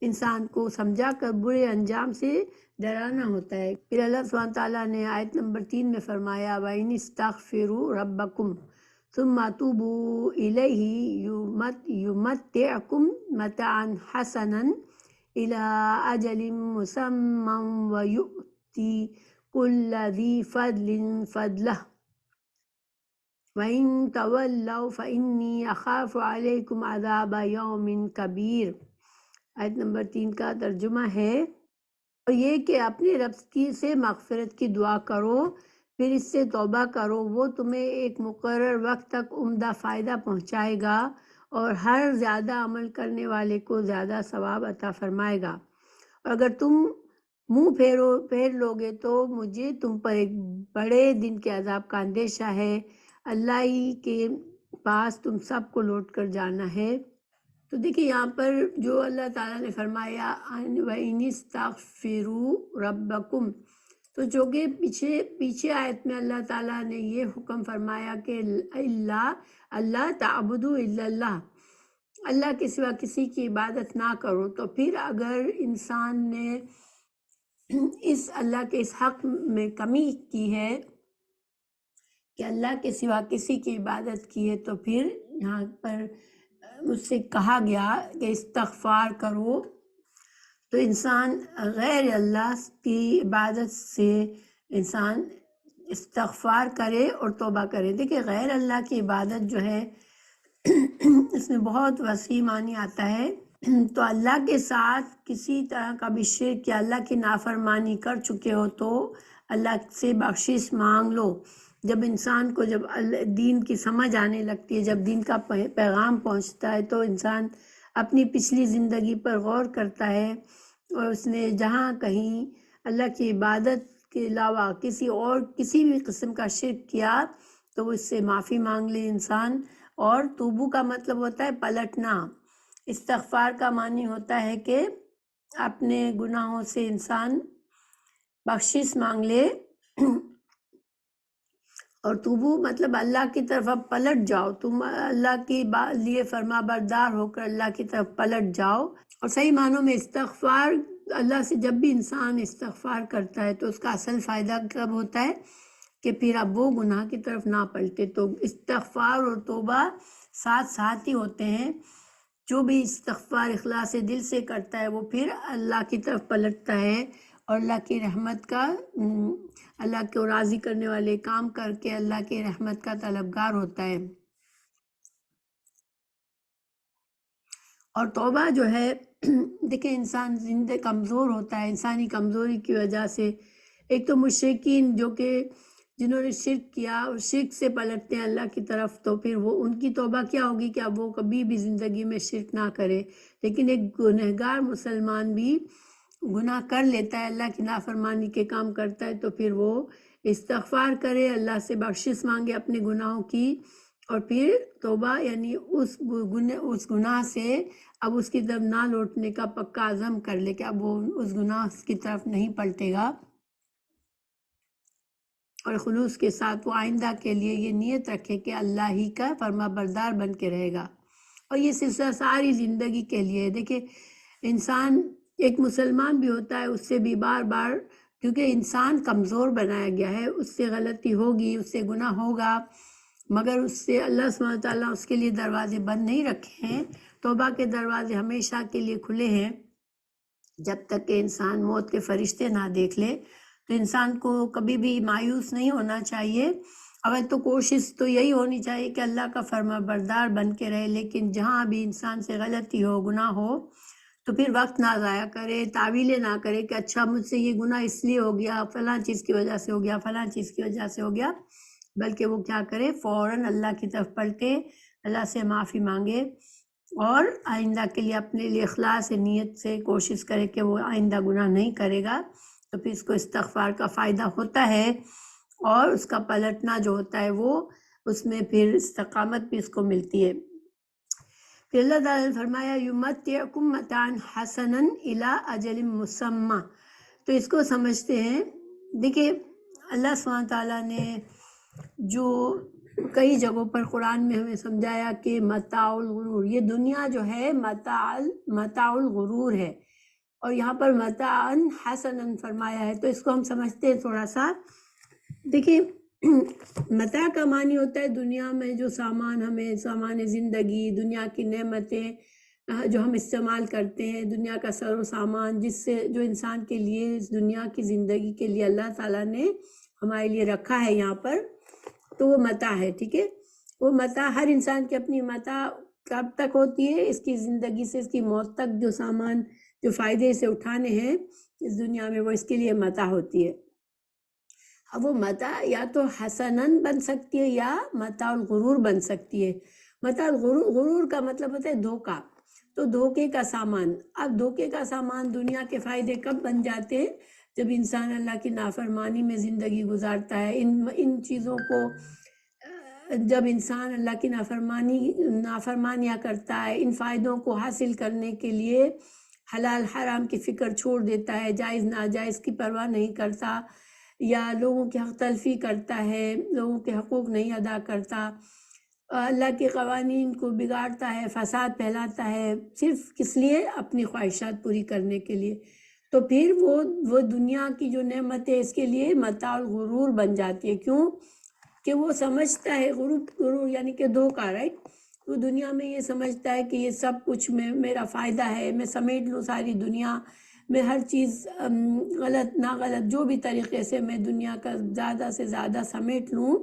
انسان کو سمجھا کر برے انجام سے ڈرانا ہوتا ہے۔ پھر اللہ سبحانہ تعالیٰ نے آیت نمبر 3 میں فرمایا وَإِنِ اسْتَغْفِرُوا رَبَّكُمْ ثُمَّ تُوبُوا إِلَيْهِ يُمَتِّعْكُمْ مَتَاعًا حَسَنًا إِلَىٰ أَجَلٍ مُّسَمًّى وَيُؤْتِ كُلَّ ذِي فَضْلٍ فَضْلَهُ وَإِن تَوَلَّوْا فَإِنِّي أَخَافُ عَلَيْكُمْ عَذَابَ يَوْمٍ كَبِيرٍ۔ آیت نمبر 3 کا ترجمہ ہے اور یہ کہ اپنے رب سے مغفرت کی دعا کرو، پھر اس سے توبہ کرو، وہ تمہیں ایک مقرر وقت تک عمدہ فائدہ پہنچائے گا اور ہر زیادہ عمل کرنے والے کو زیادہ ثواب عطا فرمائے گا۔ اور اگر تم منہ پھیر لوگے تو مجھے تم پر ایک بڑے دن کے عذاب کا اندیشہ ہے، اللہ ہی کے پاس تم سب کو لوٹ کر جانا ہے۔ تو دیکھیں یہاں پر جو اللہ تعالیٰ نے فرمایا وَإِنِ اسْتَغْفِرُوا رَبَّكُمْ، تو جو کہ پیچھے آیت میں اللہ تعالیٰ نے یہ حکم فرمایا کہ اللہ تعبدوا الا اللہ، اللہ کے سوا کسی کی عبادت نہ کرو۔ تو پھر اگر انسان نے اس اللہ کے اس حق میں کمی کی ہے کہ اللہ کے سوا کسی کی عبادت کی ہے، تو پھر یہاں پر اس سے کہا گیا کہ استغفار کرو۔ تو انسان غیر اللہ کی عبادت سے انسان استغفار کرے اور توبہ کرے۔ دیکھیں غیر اللہ کی عبادت جو ہے اس میں بہت وسیع معنی آتا ہے۔ تو اللہ کے ساتھ کسی طرح کا بھی شرک یا اللہ کی نافرمانی کر چکے ہو تو اللہ سے بخشش مانگ لو۔ جب انسان کو جب دین کی سمجھ آنے لگتی ہے، جب دین کا پیغام پہنچتا ہے، تو انسان اپنی پچھلی زندگی پر غور کرتا ہے اور اس نے جہاں کہیں اللہ کی عبادت کے علاوہ کسی بھی قسم کا شرک کیا تو اس سے معافی مانگ لے انسان۔ اور توبو کا مطلب ہوتا ہے پلٹنا، استغفار کا معنی ہوتا ہے کہ اپنے گناہوں سے انسان بخشش مانگ لے، اور توبو مطلب اللہ کی طرف اب پلٹ جاؤ، تم اللہ کے لیے فرما بردار ہو کر اللہ کی طرف پلٹ جاؤ۔ اور صحیح معنوں میں استغفار اللہ سے جب بھی انسان استغفار کرتا ہے تو اس کا اصل فائدہ کب ہوتا ہے کہ پھر اب وہ گناہ کی طرف نہ پلٹے۔ تو استغفار اور توبہ ساتھ ساتھ ہی ہوتے ہیں۔ جو بھی استغفار اخلاص دل سے کرتا ہے وہ پھر اللہ کی طرف پلٹتا ہے اور اللہ کی رحمت کا اللہ کو راضی کرنے والے کام کر کے اللہ کی رحمت کا طلبگار ہوتا ہے۔ اور توبہ جو ہے دیکھیں انسان زندہ کمزور ہوتا ہے، انسانی کمزوری کی وجہ سے ایک تو مشرکین جو کہ جنہوں نے شرک کیا اور شرک سے پلٹتے ہیں اللہ کی طرف، تو پھر وہ ان کی توبہ کیا ہوگی کہ اب وہ کبھی بھی زندگی میں شرک نہ کرے۔ لیکن ایک گنہگار مسلمان بھی گناہ کر لیتا ہے، اللہ کی نافرمانی کے کام کرتا ہے، تو پھر وہ استغفار کرے، اللہ سے بخشش مانگے اپنے گناہوں کی، اور پھر توبہ یعنی اس گناہ سے اب اس کی طرف نہ لوٹنے کا پکا عزم کر لے کہ اب وہ اس گناہ کی طرف نہیں پلٹے گا، اور خلوص کے ساتھ وہ آئندہ کے لیے یہ نیت رکھے کہ اللہ ہی کا فرما بردار بن کے رہے گا۔ اور یہ سلسلہ ساری زندگی کے لیے۔ دیکھیں انسان ایک مسلمان بھی ہوتا ہے، اس سے بھی بار بار، کیونکہ انسان کمزور بنایا گیا ہے، اس سے غلطی ہوگی، اس سے گناہ ہوگا، مگر اس سے اللہ سبحانہ تعالیٰ اس کے لیے دروازے بند نہیں رکھے ہیں۔ توبہ کے دروازے ہمیشہ کے لیے کھلے ہیں جب تک کہ انسان موت کے فرشتے نہ دیکھ لے۔ تو انسان کو کبھی بھی مایوس نہیں ہونا چاہیے، اگر تو کوشش تو یہی ہونی چاہیے کہ اللہ کا فرما بردار بن کے رہے، لیکن جہاں بھی انسان سے غلطی ہو، گناہ ہو، تو پھر وقت نہ ضائع کرے، تعویلیں نہ کرے کہ اچھا مجھ سے یہ گناہ اس لیے ہو گیا، فلاں چیز کی وجہ سے ہو گیا، فلاں چیز کی وجہ سے ہو گیا، بلکہ وہ کیا کرے، فوراً اللہ کی طرف پلٹے، اللہ سے معافی مانگے، اور آئندہ کے لیے اپنے لیے اخلاص نیت سے کوشش کرے کہ وہ آئندہ گناہ نہیں کرے گا۔ تو پھر اس کو استغفار کا فائدہ ہوتا ہے، اور اس کا پلٹنا جو ہوتا ہے وہ اس میں پھر استقامت بھی اس کو ملتی ہے۔ پھر اللہ تعالیٰ نے فرمایا یمتعکم متاعا حسنا الی اجل مسمى، تو اس کو سمجھتے ہیں. دیکھیے اللہ سبحانہ تعالیٰ نے جو کئی جگہوں پر قرآن میں ہمیں سمجھایا کہ متاع الغرور، یہ دنیا جو ہے متاع الغرور ہے، اور یہاں پر متاعا حسنا فرمایا ہے. تو اس کو ہم سمجھتے ہیں تھوڑا سا. دیکھیں متاع کا معنی ہوتا ہے دنیا میں جو سامان، ہمیں سامان زندگی، دنیا کی نعمتیں جو ہم استعمال کرتے ہیں، دنیا کا سر و سامان جس سے جو انسان کے لیے اس دنیا کی زندگی کے لیے اللہ تعالیٰ نے ہمارے لیے رکھا ہے یہاں پر، تو وہ متاع ہے. ٹھیک ہے، وہ متاع ہر انسان کی اپنی متاع کب تک ہوتی ہے؟ اس کی زندگی سے اس کی موت تک جو سامان، جو فائدے سے اٹھانے ہیں اس دنیا میں، وہ اس کے لیے متاع ہوتی ہے. اب وہ متاع یا تو حسنن بن سکتی ہے یا متاع الغرور بن سکتی ہے. متاع غرور کا مطلب ہوتا ہے دھوکہ، تو دھوکے کا سامان. اب دھوکے کا سامان دنیا کے فائدے کب بن جاتے ہیں؟ جب انسان اللہ کی نافرمانی میں زندگی گزارتا ہے. ان چیزوں کو جب انسان اللہ کی نافرمانیاں کرتا ہے، ان فائدوں کو حاصل کرنے کے لیے حلال حرام کی فکر چھوڑ دیتا ہے، جائز ناجائز کی پرواہ نہیں کرتا، یا لوگوں کی حق تلفی کرتا ہے، لوگوں کے حقوق نہیں ادا کرتا، اللہ کے قوانین کو بگاڑتا ہے، فساد پھیلاتا ہے، صرف کس لیے؟ اپنی خواہشات پوری کرنے کے لیے. تو پھر وہ دنیا کی جو نعمت ہے اس کے لیے متاع الغرور بن جاتی ہے. کیوں کہ وہ سمجھتا ہے، غرور یعنی کہ دھوکہ، رائٹ. وہ دنیا میں یہ سمجھتا ہے کہ یہ سب کچھ میرا فائدہ ہے، میں سمیٹ لوں ساری دنیا میں، ہر چیز غلط نہ غلط جو بھی طریقے سے میں دنیا کا زیادہ سے زیادہ سمیٹ لوں.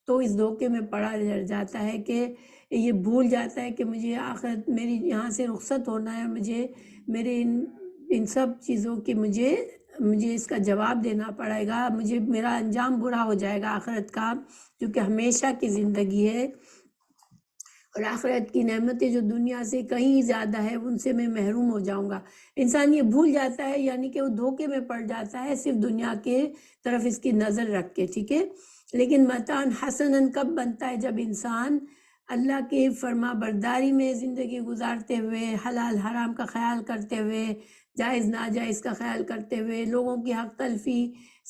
تو اس دھوکے میں پڑا رہ جاتا ہے کہ یہ بھول جاتا ہے کہ مجھے آخرت، میری یہاں سے رخصت ہونا ہے، مجھے میرے ان سب چیزوں کی مجھے اس کا جواب دینا پڑے گا، میرا انجام برا ہو جائے گا آخرت کا، کیونکہ ہمیشہ کی زندگی ہے، اور آخرت کی نعمتیں جو دنیا سے کہیں زیادہ ہے ان سے میں محروم ہو جاؤں گا. انسان یہ بھول جاتا ہے، یعنی کہ وہ دھوکے میں پڑ جاتا ہے صرف دنیا کے طرف اس کی نظر رکھ کے. ٹھیک ہے، لیکن متاع حسنن کب بنتا ہے؟ جب انسان اللہ کے فرما برداری میں زندگی گزارتے ہوئے، حلال حرام کا خیال کرتے ہوئے، جائز ناجائز کا خیال کرتے ہوئے، لوگوں کی حق تلفی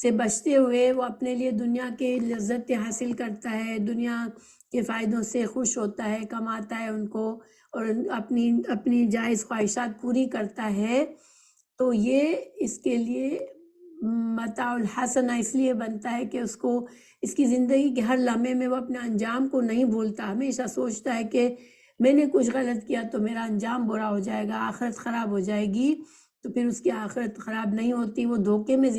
سے بچتے ہوئے وہ اپنے لیے دنیا کے لذت حاصل کرتا ہے، دنیا کے فائدوں سے خوش ہوتا ہے، کماتا ہے ان کو، اور اپنی جائز خواہشات پوری کرتا ہے. تو یہ اس کے لیے متاع الحسنہ اس لیے بنتا ہے کہ اس کو اس کی زندگی کے ہر لمحے میں وہ اپنے انجام کو نہیں بھولتا، ہمیشہ سوچتا ہے کہ میں نے کچھ غلط کیا تو میرا انجام برا ہو جائے گا، آخرت خراب ہو جائے گی. تو پھر اس کی آخرت خراب نہیں ہوتی، وہ دھوکے میں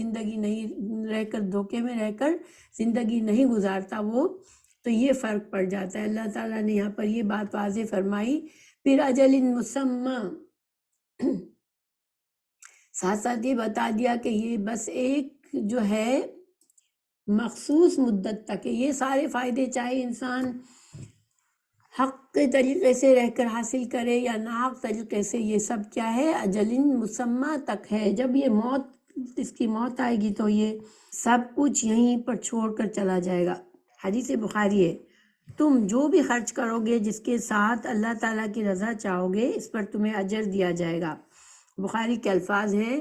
دھوکے میں رہ کر زندگی نہیں گزارتا وہ. تو یہ فرق پڑ جاتا ہے. اللہ تعالیٰ نے یہاں پر یہ بات واضح فرمائی. پھر اجل مسمى، ساتھ ساتھ یہ بتا دیا کہ یہ بس ایک جو ہے مخصوص مدت تک ہے. یہ سارے فائدے چاہے انسان حق کے طریقے سے رہ کر حاصل کرے یا ناحق طریقے سے، یہ سب کیا ہے؟ اجل مسمى تک ہے. جب یہ اس کی موت آئے گی تو یہ سب کچھ یہیں پر چھوڑ کر چلا جائے گا. حدیث بخاری ہے، تم جو بھی خرچ کرو گے جس کے ساتھ اللہ تعالیٰ کی رضا چاہو گے، اس پر تمہیں اجر دیا جائے گا. بخاری کے الفاظ ہیں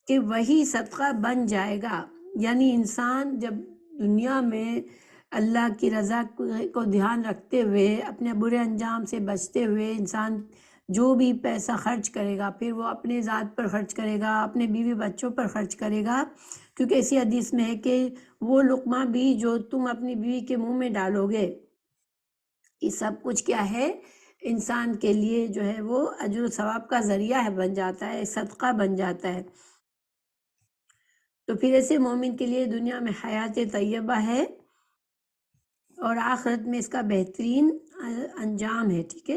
کہ وہی صدقہ بن جائے گا. یعنی انسان جب دنیا میں اللہ کی رضا کو دھیان رکھتے ہوئے، اپنے برے انجام سے بچتے ہوئے انسان جو بھی پیسہ خرچ کرے گا، پھر وہ اپنے ذات پر خرچ کرے گا، اپنے بیوی بچوں پر خرچ کرے گا. کیونکہ اسی حدیث میں ہے کہ وہ لقمہ بھی جو تم اپنی بیوی کے منہ میں ڈالو گے، یہ سب کچھ کیا ہے؟ انسان کے لیے جو ہے وہ اجر و ثواب کا ذریعہ ہے، بن جاتا ہے، صدقہ بن جاتا ہے. تو پھر ایسے مومن کے لیے دنیا میں حیات طیبہ ہے اور آخرت میں اس کا بہترین انجام ہے. ٹھیک ہے،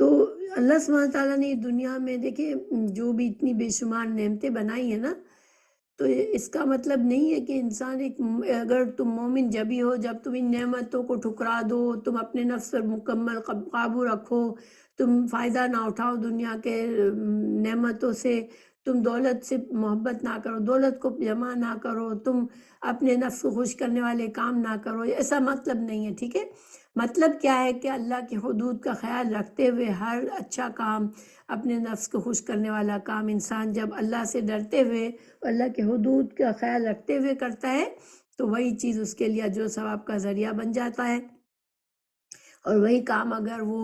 تو اللہ سبحانہ تعالیٰ نے دنیا میں دیکھیں جو بھی اتنی بے شمار نعمتیں بنائی ہیں نا، تو اس کا مطلب نہیں ہے کہ انسان اگر تم مومن جبھی ہو جب تم ان نعمتوں کو ٹھکرا دو، تم اپنے نفس پر مکمل قابو رکھو، تم فائدہ نہ اٹھاؤ دنیا کے نعمتوں سے، تم دولت سے محبت نہ کرو، دولت کو جمع نہ کرو، تم اپنے نفس کو خوش کرنے والے کام نہ کرو، ایسا مطلب نہیں ہے، ٹھیک ہے۔ مطلب کیا ہے کہ اللہ کی حدود کا خیال رکھتے ہوئے ہر اچھا کام، اپنے نفس کو خوش کرنے والا کام انسان جب اللہ سے ڈرتے ہوئے، اللہ کی حدود کا خیال رکھتے ہوئے کرتا ہے تو وہی چیز اس کے لیے اجر و ثواب کا ذریعہ بن جاتا ہے۔ اور وہی کام اگر وہ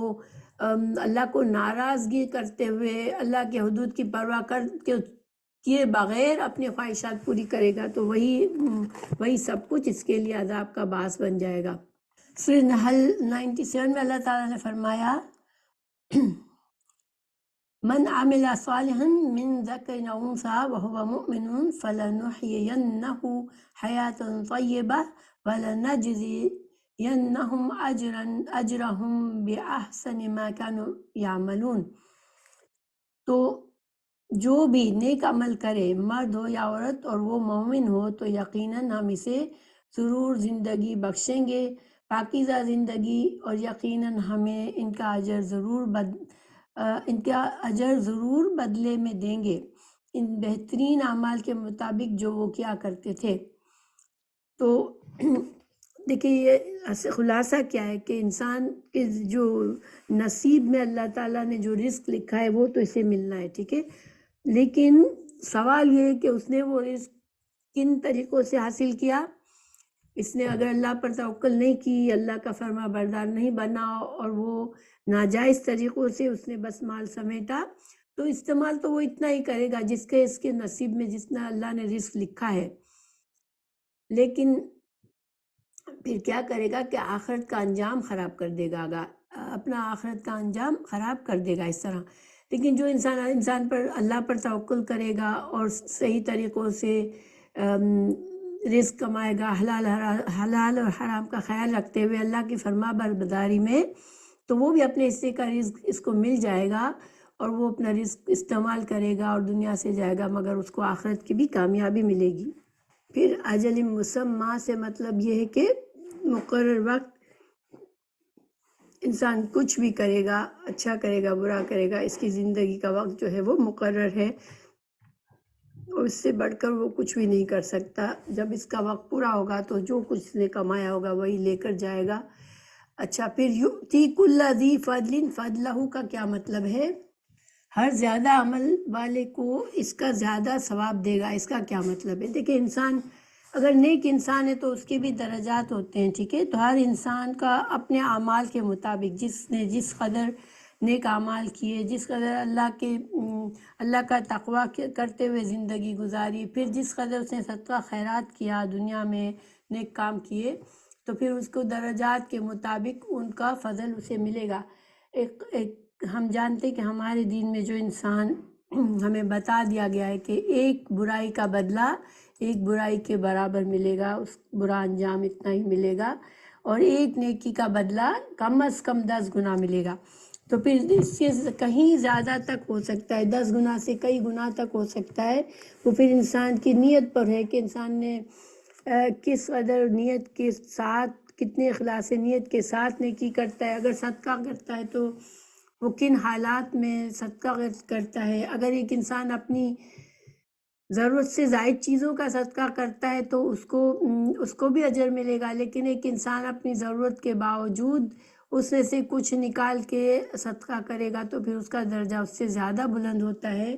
اللہ کو ناراضگی کرتے ہوئے، اللہ کے حدود کی پرواہ کیے بغیر اپنی خواہشات پوری کرے گا تو وہی سب کچھ اس کے لیے عذاب کا باعث بن جائے گا۔ سورہ نحل 97 میں اللہ تعالیٰ نے فرمایا من عمل صالحا من ذکر او انثی وهو مؤمن فلنحيينه حیاة طیبہ ولنجزینہم اجرہم بأحسن ما كانوا يعملون۔ تو جو بھی نیک عمل کرے، مرد ہو یا عورت، اور وہ مومن ہو تو یقیناً ہم اسے ضرور زندگی بخشیں گے، پاکیزہ زندگی، اور یقیناً ہمیں ان کا اجر ضرور بدلے میں دیں گے ان بہترین اعمال کے مطابق جو وہ کیا کرتے تھے۔ تو دیکھیے یہ خلاصہ کیا ہے کہ انسان کے جو نصیب میں اللہ تعالیٰ نے جو رزق لکھا ہے وہ تو اسے ملنا ہے، ٹھیک ہے، لیکن سوال یہ ہے کہ اس نے وہ رزق کن طریقوں سے حاصل کیا۔ اس نے اگر اللہ پر توکل نہیں کی، اللہ کا فرما بردار نہیں بنا اور وہ ناجائز طریقوں سے اس نے بس مال سمیٹا، تو استعمال تو وہ اتنا ہی کرے گا جس کے اس کے نصیب میں جتنا اللہ نے رزق لکھا ہے، لیکن پھر کیا کرے گا کہ آخرت کا انجام خراب کر دے گا، اپنا آخرت کا انجام خراب کر دے گا اس طرح۔ لیکن جو انسان پر اللہ پر توکل کرے گا اور صحیح طریقوں سے رزق کمائے گا، حلال اور حرام کا خیال رکھتے ہوئے اللہ کی فرما برداری میں، تو وہ بھی اپنے حصے کا رزق اس کو مل جائے گا اور وہ اپنا رزق استعمال کرے گا اور دنیا سے جائے گا، مگر اس کو آخرت کی بھی کامیابی ملے گی۔ پھر اجل مسمى سے مطلب یہ ہے کہ مقرر وقت، انسان کچھ بھی کرے گا، اچھا کرے گا برا کرے گا، اس کی زندگی کا وقت جو ہے وہ مقرر ہے اور اس سے بڑھ کر وہ کچھ بھی نہیں کر سکتا۔ جب اس کا وقت پورا ہوگا تو جو کچھ اس نے کمایا ہوگا وہی لے کر جائے گا۔ اچھا، پھر یؤتی کل ذی فضل فضلہ کا کیا مطلب ہے؟ ہر زیادہ عمل والے کو اس کا زیادہ ثواب دے گا، اس کا کیا مطلب ہے؟ دیکھیں انسان اگر نیک انسان ہے تو اس کے بھی درجات ہوتے ہیں، ٹھیک ہے، تو ہر انسان کا اپنے اعمال کے مطابق جس نے جس قدر نیک اعمال کیے، جس قدر اللہ کا تقوی کرتے ہوئے زندگی گزاری، پھر جس قدر اس نے صدقہ خیرات کیا، دنیا میں نیک کام کیے، تو پھر اس کو درجات کے مطابق ان کا فضل اسے ملے گا۔ ہم جانتے کہ ہمارے دین میں جو انسان ہمیں بتا دیا گیا ہے کہ ایک برائی کا بدلہ ایک برائی کے برابر ملے گا، اس برا انجام اتنا ہی ملے گا، اور ایک نیکی کا بدلہ کم از کم 10 گنا ملے گا۔ تو پھر اس سے کہیں زیادہ تک ہو سکتا ہے، 10 گنا سے کئی گنا تک ہو سکتا ہے۔ وہ پھر انسان کی نیت پر ہے کہ انسان نے کس قدر نیت کے ساتھ، کتنے اخلاص نیت کے ساتھ نیکی کرتا ہے۔ اگر صدقہ کرتا ہے تو وہ کن حالات میں صدقہ کرتا ہے۔ اگر ایک انسان اپنی ضرورت سے زائد چیزوں کا صدقہ کرتا ہے تو اس کو بھی اجر ملے گا، لیکن ایک انسان اپنی ضرورت کے باوجود اس میں سے کچھ نکال کے صدقہ کرے گا تو پھر اس کا درجہ اس سے زیادہ بلند ہوتا ہے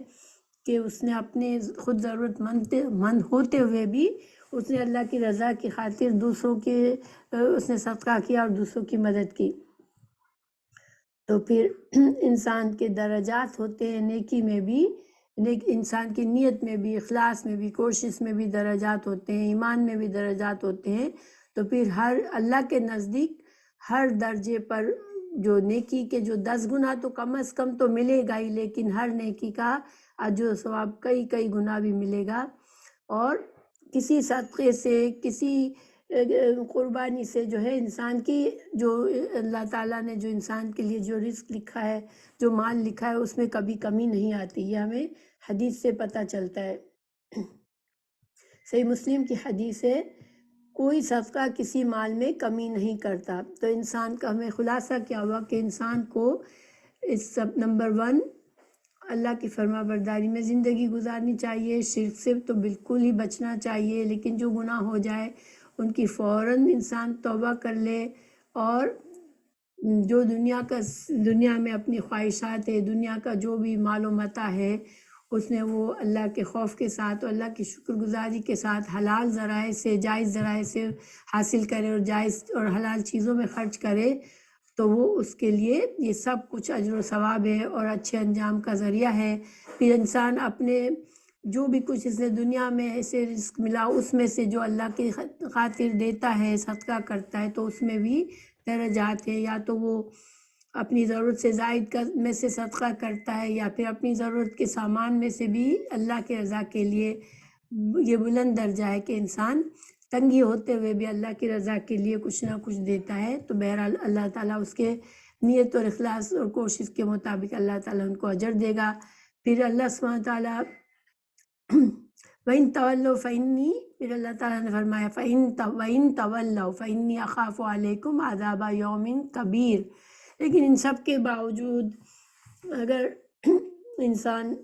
کہ اس نے اپنے خود ضرورت مند ہوتے ہوئے بھی اس نے اللہ کی رضا کی خاطر دوسروں کے اس نے صدقہ کیا اور دوسروں کی مدد کی۔ تو پھر انسان کے درجات ہوتے ہیں، نیکی میں بھی، انسان کی نیت میں بھی، اخلاص میں بھی، کوشش میں بھی درجات ہوتے ہیں، ایمان میں بھی درجات ہوتے ہیں۔ تو پھر اللہ کے نزدیک ہر درجے پر جو نیکی کے جو 10 گنا تو کم از کم تو ملے گا ہی، لیکن ہر نیکی کا اجر و ثواب کئی گنا بھی ملے گا۔ اور کسی صدقے سے، کسی قربانی سے جو ہے انسان کی جو اللہ تعالیٰ نے جو انسان کے لیے جو رزق لکھا ہے، جو مال لکھا ہے، اس میں کبھی کمی نہیں آتی۔ یہ ہمیں حدیث سے پتہ چلتا ہے۔ صحیح مسلم کی حدیث ہے، کوئی صدقہ کسی مال میں کمی نہیں کرتا۔ تو انسان کا ہمیں خلاصہ کیا ہوا کہ انسان کو اس سب نمبر 1 اللہ کی فرما برداری میں زندگی گزارنی چاہیے، شرک سے تو بالکل ہی بچنا چاہیے، لیکن جو گناہ ہو جائے ان کی فوراً انسان توبہ کر لے، اور جو دنیا میں اپنی خواہشات ہے، دنیا کا جو بھی مال و متاع ہے، اس میں وہ اللہ کے خوف کے ساتھ اور اللہ کی شکر گزاری کے ساتھ حلال ذرائع سے، جائز ذرائع سے حاصل کرے اور جائز اور حلال چیزوں میں خرچ کرے، تو وہ اس کے لیے یہ سب کچھ اجر و ثواب ہے اور اچھے انجام کا ذریعہ ہے۔ پھر انسان اپنے جو بھی کچھ اس نے دنیا میں ایسے رزق ملا، اس میں سے جو اللہ کی خاطر دیتا ہے، صدقہ کرتا ہے، تو اس میں بھی درجات ہیں، یا تو وہ اپنی ضرورت سے زائد میں سے صدقہ کرتا ہے، یا پھر اپنی ضرورت کے سامان میں سے بھی اللہ کے رضا کے لیے، یہ بلند درجہ ہے کہ انسان تنگی ہوتے ہوئے بھی اللہ کی رضا کے لیے کچھ نہ کچھ دیتا ہے۔ تو بہرحال اللہ تعالیٰ اس کے نیت اور اخلاص اور کوشش کے مطابق اللہ تعالیٰ ان کو اجر دے گا۔ پھر اللہ سبحانہ تعالیٰ وَإِن تَوَلَّوْا فَإِنِّي، پھر اللہ تعالیٰ نے فرمایا وَإِن تَوَلَّوْا فَإِنِّي أَخَافُ عَلَيْكُمْ عَذَابَ يَوْمٍ كَبِيرٍ۔ لیکن ان سب کے باوجود اگر انسان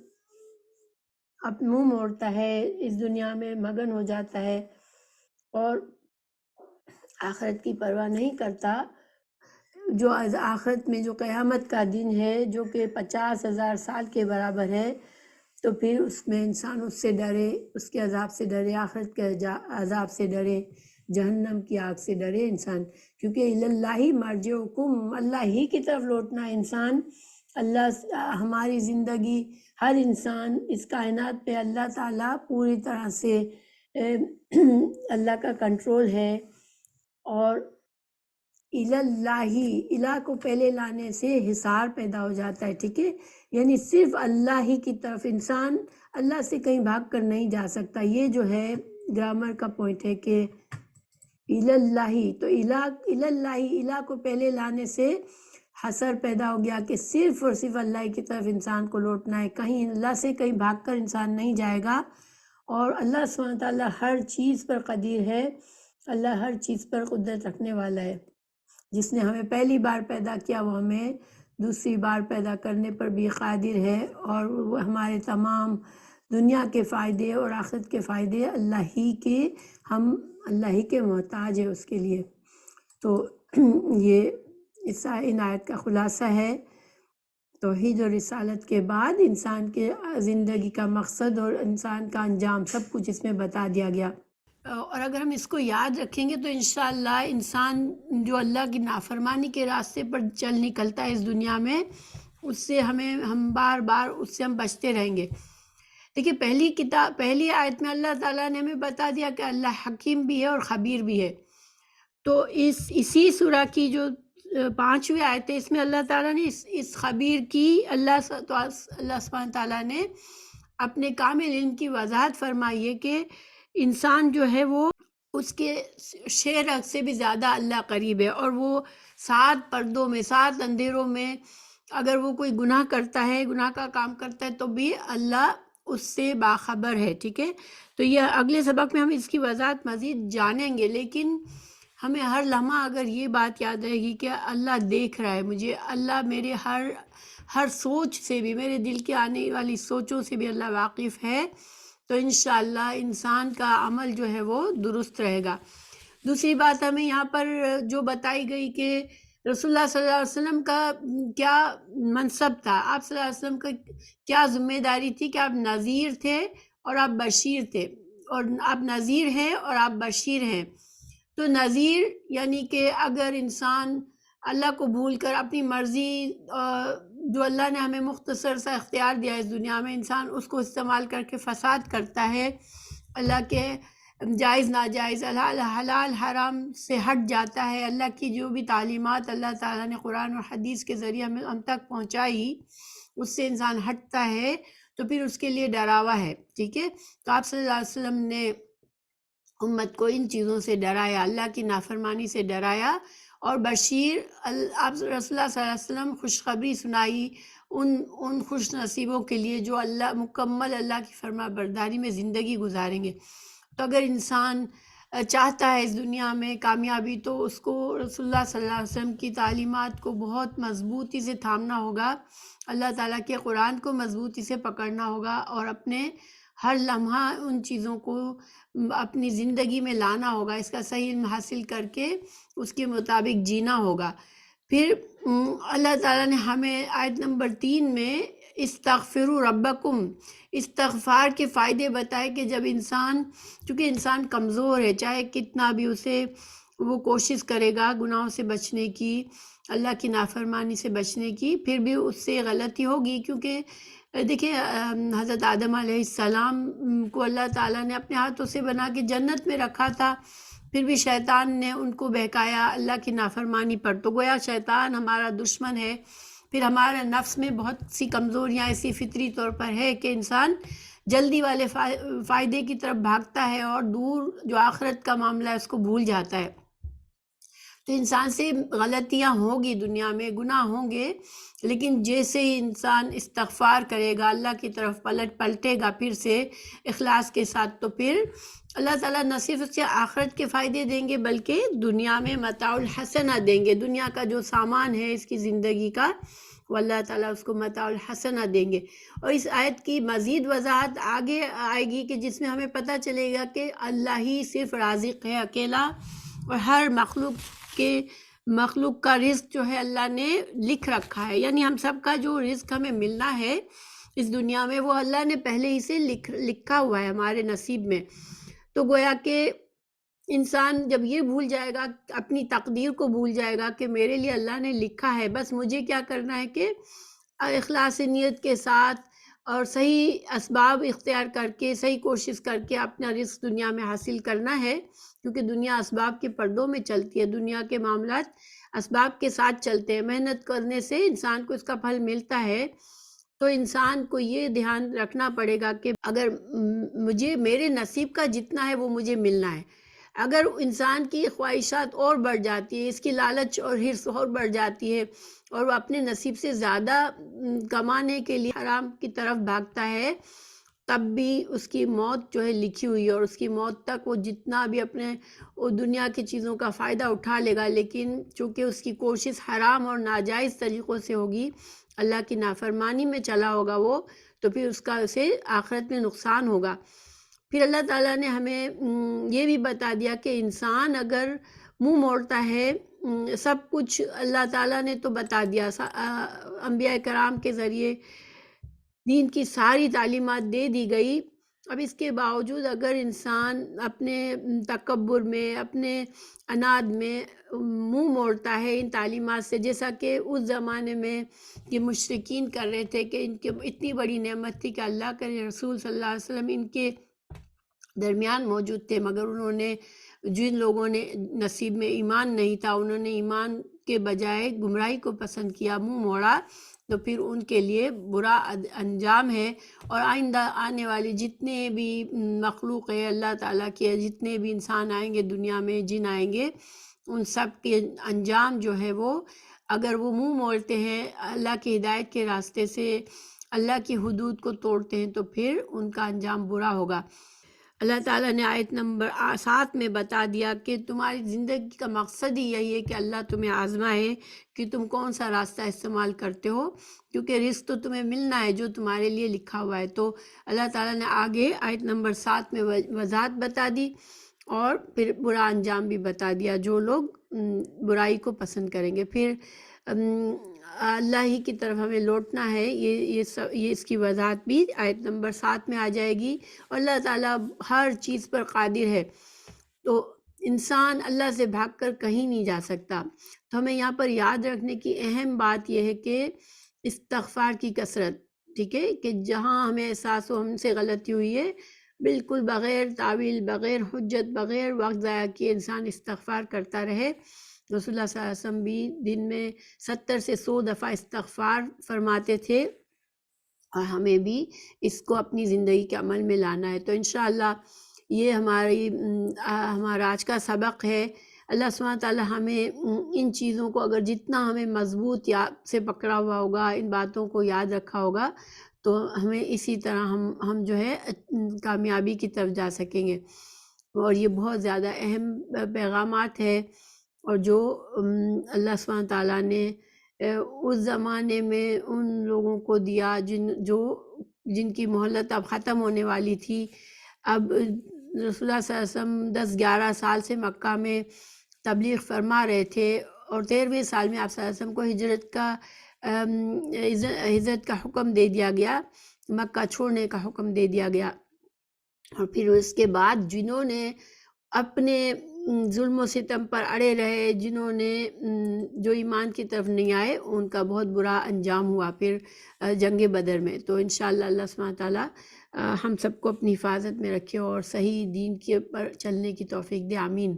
منہ موڑتا ہے، اس دنیا میں مگن ہو جاتا ہے اور آخرت کی پرواہ نہیں کرتا، جو آخرت میں جو قیامت کا دن ہے جو کہ 50,000 سال کے برابر ہے، تو پھر اس میں انسان اس سے ڈرے، اس کے عذاب سے ڈرے، آخرت کے عذاب سے ڈرے، جہنم کی آگ سے ڈرے انسان، کیونکہ اللہ مرجعکم، اللہ ہی کی طرف لوٹنا انسان، اللہ ہماری زندگی، ہر انسان اس کائنات پہ اللہ تعالیٰ پوری طرح سے اللہ کا کنٹرول ہے، اور الہ کو پہلے لانے سے حصار پیدا ہو جاتا ہے، ٹھیک ہے، یعنی صرف اللہ ہی کی طرف، انسان اللہ سے کہیں بھاگ کر نہیں جا سکتا۔ یہ جو ہے گرامر کا پوائنٹ ہے کہ اللہ، تو الہ کو پہلے لانے سے حصر پیدا ہو گیا کہ صرف اور صرف اللہ کی طرف انسان کو لوٹنا ہے، کہیں اللہ سے کہیں بھاگ کر انسان نہیں جائے گا، اور اللہ سبحانہ تعالیٰ ہر چیز پر قدیر ہے، اللہ ہر چیز پر قدرت رکھنے والا ہے۔ جس نے ہمیں پہلی بار پیدا کیا وہ ہمیں دوسری بار پیدا کرنے پر بھی قادر ہے، اور وہ ہمارے تمام دنیا کے فائدے اور آخرت کے فائدے اللہ ہی کے، ہم اللہ ہی کے محتاج ہیں اس کے لیے۔ تو یہ ان آیت کا خلاصہ ہے، توحید اور رسالت کے بعد انسان کے زندگی کا مقصد اور انسان کا انجام سب کچھ اس میں بتا دیا گیا، اور اگر ہم اس کو یاد رکھیں گے تو انشاءاللہ انسان جو اللہ کی نافرمانی کے راستے پر چل نکلتا ہے اس دنیا میں، اس سے ہم بار بار اس سے ہم بچتے رہیں گے۔ دیکھیے پہلی آیت میں اللہ تعالیٰ نے ہمیں بتا دیا کہ اللہ حکیم بھی ہے اور خبیر بھی ہے، تو اسی سورہ کی جو 5ویں آیت ہے، اس میں اللہ تعالیٰ نے اس خبیر کی اللہ سبحانہ تعالیٰ نے اپنے کامل علم کی وضاحت فرمائی ہے کہ انسان جو ہے وہ اس کے شعر سے بھی زیادہ اللہ قریب ہے، اور وہ 7 پردوں میں، 7 اندھیروں میں اگر وہ کوئی گناہ کرتا ہے، گناہ کا کام کرتا ہے، تو بھی اللہ اس سے باخبر ہے، ٹھیک ہے۔ تو یہ اگلے سبق میں ہم اس کی وضاحت مزید جانیں گے، لیکن ہمیں ہر لمحہ اگر یہ بات یاد رہے گی کہ اللہ دیکھ رہا ہے مجھے، اللہ میرے ہر سوچ سے بھی، میرے دل کے آنے والی سوچوں سے بھی اللہ واقف ہے، تو انشاءاللہ انسان کا عمل جو ہے وہ درست رہے گا۔ دوسری بات ہمیں یہاں پر جو بتائی گئی کہ رسول اللہ صلی اللہ علیہ وسلم کا کیا منصب تھا، آپ صلی اللہ علیہ وسلم کا کیا ذمہ داری تھی کہ آپ نذیر تھے اور آپ بشیر تھے، اور آپ نذیر ہیں اور آپ بشیر ہیں۔ تو نذیر یعنی کہ اگر انسان اللہ کو بھول کر اپنی مرضی جو اللہ نے ہمیں مختصر سا اختیار دیا ہے اس دنیا میں، انسان اس کو استعمال کر کے فساد کرتا ہے، اللہ کے جائز ناجائز، حلال حرام سے ہٹ جاتا ہے، اللہ کی جو بھی تعلیمات اللہ تعالیٰ نے قرآن اور حدیث کے ذریعے ہم تک پہنچائی اس سے انسان ہٹتا ہے، تو پھر اس کے لیے ڈراوا ہے، ٹھیک ہے۔ تو آپ صلی اللہ علیہ وسلم نے امت کو ان چیزوں سے ڈرایا، اللہ کی نافرمانی سے ڈرایا، اور بشیر آپ رسول اللہ صلی اللہ علیہ وسلم خوشخبری سنائی ان خوش نصیبوں کے لیے جو مکمل اللہ کی فرما برداری میں زندگی گزاریں گے۔ تو اگر انسان چاہتا ہے اس دنیا میں کامیابی، تو اس کو رسول اللہ صلی اللہ علیہ وسلم کی تعلیمات کو بہت مضبوطی سے تھامنا ہوگا، اللہ تعالیٰ کے قرآن کو مضبوطی سے پکڑنا ہوگا، اور اپنے ہر لمحہ ان چیزوں کو اپنی زندگی میں لانا ہوگا، اس کا صحیح علم حاصل کر کے اس کے مطابق جینا ہوگا۔ پھر اللہ تعالیٰ نے ہمیں آیت نمبر 3 میں استغفروا ربکم، استغفار کے فائدے بتائے کہ جب انسان، چونکہ انسان کمزور ہے، چاہے کتنا بھی اسے وہ کوشش کرے گا گناہوں سے بچنے کی، اللہ کی نافرمانی سے بچنے کی، پھر بھی اس سے غلطی ہوگی، کیونکہ دیکھیں حضرت آدم علیہ السلام کو اللہ تعالیٰ نے اپنے ہاتھوں سے بنا کے جنت میں رکھا تھا، پھر بھی شیطان نے ان کو بہکایا اللہ کی نافرمانی پر، تو گویا شیطان ہمارا دشمن ہے۔ پھر ہمارے نفس میں بہت سی کمزوریاں ایسی فطری طور پر ہے کہ انسان جلدی والے فائدے کی طرف بھاگتا ہے اور دور جو آخرت کا معاملہ ہے اس کو بھول جاتا ہے۔ تو انسان سے غلطیاں ہوگی، دنیا میں گناہ ہوں گے، لیکن جیسے ہی انسان استغفار کرے گا، اللہ کی طرف پلٹے گا پھر سے اخلاص کے ساتھ، تو پھر اللہ تعالیٰ نہ صرف اس سے آخرت کے فائدے دیں گے بلکہ دنیا میں متاع الحسنہ دیں گے، دنیا کا جو سامان ہے اس کی زندگی کا، وہ اللہ تعالیٰ اس کو متاع الحسنہ دیں گے۔ اور اس آیت کی مزید وضاحت آگے آئے گی کہ جس میں ہمیں پتہ چلے گا کہ اللہ ہی صرف رازق ہے اکیلا، اور ہر مخلوق کا رزق جو ہے اللہ نے لکھ رکھا ہے، یعنی ہم سب کا جو رزق ہمیں ملنا ہے اس دنیا میں وہ اللہ نے پہلے ہی سے لکھا ہوا ہے ہمارے نصیب میں۔ تو گویا کہ انسان جب یہ بھول جائے گا، اپنی تقدیر کو بھول جائے گا کہ میرے لیے اللہ نے لکھا ہے، بس مجھے کیا کرنا ہے کہ اخلاص نیت کے ساتھ اور صحیح اسباب اختیار کر کے، صحیح کوشش کر کے اپنا رزق دنیا میں حاصل کرنا ہے، کیونکہ دنیا اسباب کے پردوں میں چلتی ہے، دنیا کے معاملات اسباب کے ساتھ چلتے ہیں، محنت کرنے سے انسان کو اس کا پھل ملتا ہے۔ تو انسان کو یہ دھیان رکھنا پڑے گا کہ اگر مجھے میرے نصیب کا جتنا ہے وہ مجھے ملنا ہے، اگر انسان کی خواہشات اور بڑھ جاتی ہے، اس کی لالچ اور حرص اور بڑھ جاتی ہے، اور وہ اپنے نصیب سے زیادہ کمانے کے لیے حرام کی طرف بھاگتا ہے، تب بھی اس کی موت جو ہے لکھی ہوئی ہے، اور اس کی موت تک وہ جتنا بھی اپنے وہ دنیا کی چیزوں کا فائدہ اٹھا لے گا، لیکن چونکہ اس کی کوشش حرام اور ناجائز طریقوں سے ہوگی، اللہ کی نافرمانی میں چلا ہوگا وہ، تو پھر اس کا اسے آخرت میں نقصان ہوگا۔ پھر اللہ تعالیٰ نے ہمیں یہ بھی بتا دیا کہ انسان اگر منہ موڑتا ہے، سب کچھ اللہ تعالیٰ نے تو بتا دیا، انبیاء کرام کے ذریعے دین کی ساری تعلیمات دے دی گئی، اب اس کے باوجود اگر انسان اپنے تکبر میں، اپنے اناد میں منہ موڑتا ہے ان تعلیمات سے، جیسا کہ اس زمانے میں یہ مشرکین کر رہے تھے کہ ان کے اتنی بڑی نعمت تھی کہ اللہ کے رسول صلی اللہ علیہ وسلم ان کے درمیان موجود تھے، مگر انہوں نے، جن لوگوں نے نصیب میں ایمان نہیں تھا، انہوں نے ایمان کے بجائے گمراہی کو پسند کیا، منہ موڑا، تو پھر ان کے لیے برا انجام ہے۔ اور آئندہ آنے والی جتنے بھی مخلوق ہے اللہ تعالیٰ کے، جتنے بھی انسان آئیں گے دنیا میں، جن آئیں گے، ان سب کے انجام جو ہے وہ، اگر وہ منہ موڑتے ہیں اللہ کی ہدایت کے راستے سے، اللہ کی حدود کو توڑتے ہیں، تو پھر ان کا انجام برا ہوگا۔ اللہ تعالیٰ نے آیت نمبر 7 میں بتا دیا کہ تمہاری زندگی کا مقصد ہی یہی ہے کہ اللہ تمہیں آزمائے کہ تم کون سا راستہ استعمال کرتے ہو، کیونکہ رزق تو تمہیں ملنا ہے جو تمہارے لیے لکھا ہوا ہے۔ تو اللہ تعالیٰ نے آگے آیت نمبر 7 میں وضاحت بتا دی، اور پھر برا انجام بھی بتا دیا جو لوگ برائی کو پسند کریں گے۔ پھر اللہ ہی کی طرف ہمیں لوٹنا ہے، یہ اس کی وضاحت بھی آیت نمبر 7 میں آ جائے گی، اور اللہ تعالیٰ ہر چیز پر قادر ہے، تو انسان اللہ سے بھاگ کر کہیں نہیں جا سکتا۔ تو ہمیں یہاں پر یاد رکھنے کی اہم بات یہ ہے کہ استغفار کی کثرت، ٹھیک ہے، کہ جہاں ہمیں احساس ہو ہم سے غلطی ہوئی ہے، بالکل بغیر تعویل، بغیر حجت، بغیر وقت ضائع کیے انسان استغفار کرتا رہے۔ رسول اللہ صلی اللہ علیہ وسلم بھی دن میں 70 سے 100 دفعہ استغفار فرماتے تھے، اور ہمیں بھی اس کو اپنی زندگی کے عمل میں لانا ہے۔ تو انشاءاللہ یہ ہمارا آج کا سبق ہے۔ اللہ سبحانہ تعالیٰ ہمیں ان چیزوں کو، اگر جتنا ہمیں مضبوط یاد سے پکڑا ہوا ہوگا، ان باتوں کو یاد رکھا ہوگا، تو ہمیں اسی طرح ہم جو ہے کامیابی کی طرف جا سکیں گے۔ اور یہ بہت زیادہ اہم پیغامات ہے، اور جو اللہ سبحانہ تعالیٰ نے اس زمانے میں ان لوگوں کو دیا جن کی مہلت اب ختم ہونے والی تھی۔ اب رسول اللہ صلی اللہ علیہ وسلم 10-11 سال سے مکہ میں تبلیغ فرما رہے تھے، اور 13ویں سال میں آپ صلی اللہ علیہ وسلم کو ہجرت کا حکم دے دیا گیا، مکہ چھوڑنے کا حکم دے دیا گیا۔ اور پھر اس کے بعد جنہوں نے اپنے ظلم و ستم پر اڑے رہے، جنہوں نے جو ایمان کی طرف نہیں آئے، ان کا بہت برا انجام ہوا پھر جنگ بدر میں۔ تو انشاءاللہ اللہ سبحانہ تعالیٰ ہم سب کو اپنی حفاظت میں رکھے اور صحیح دین کے پر چلنے کی توفیق دے، آمین۔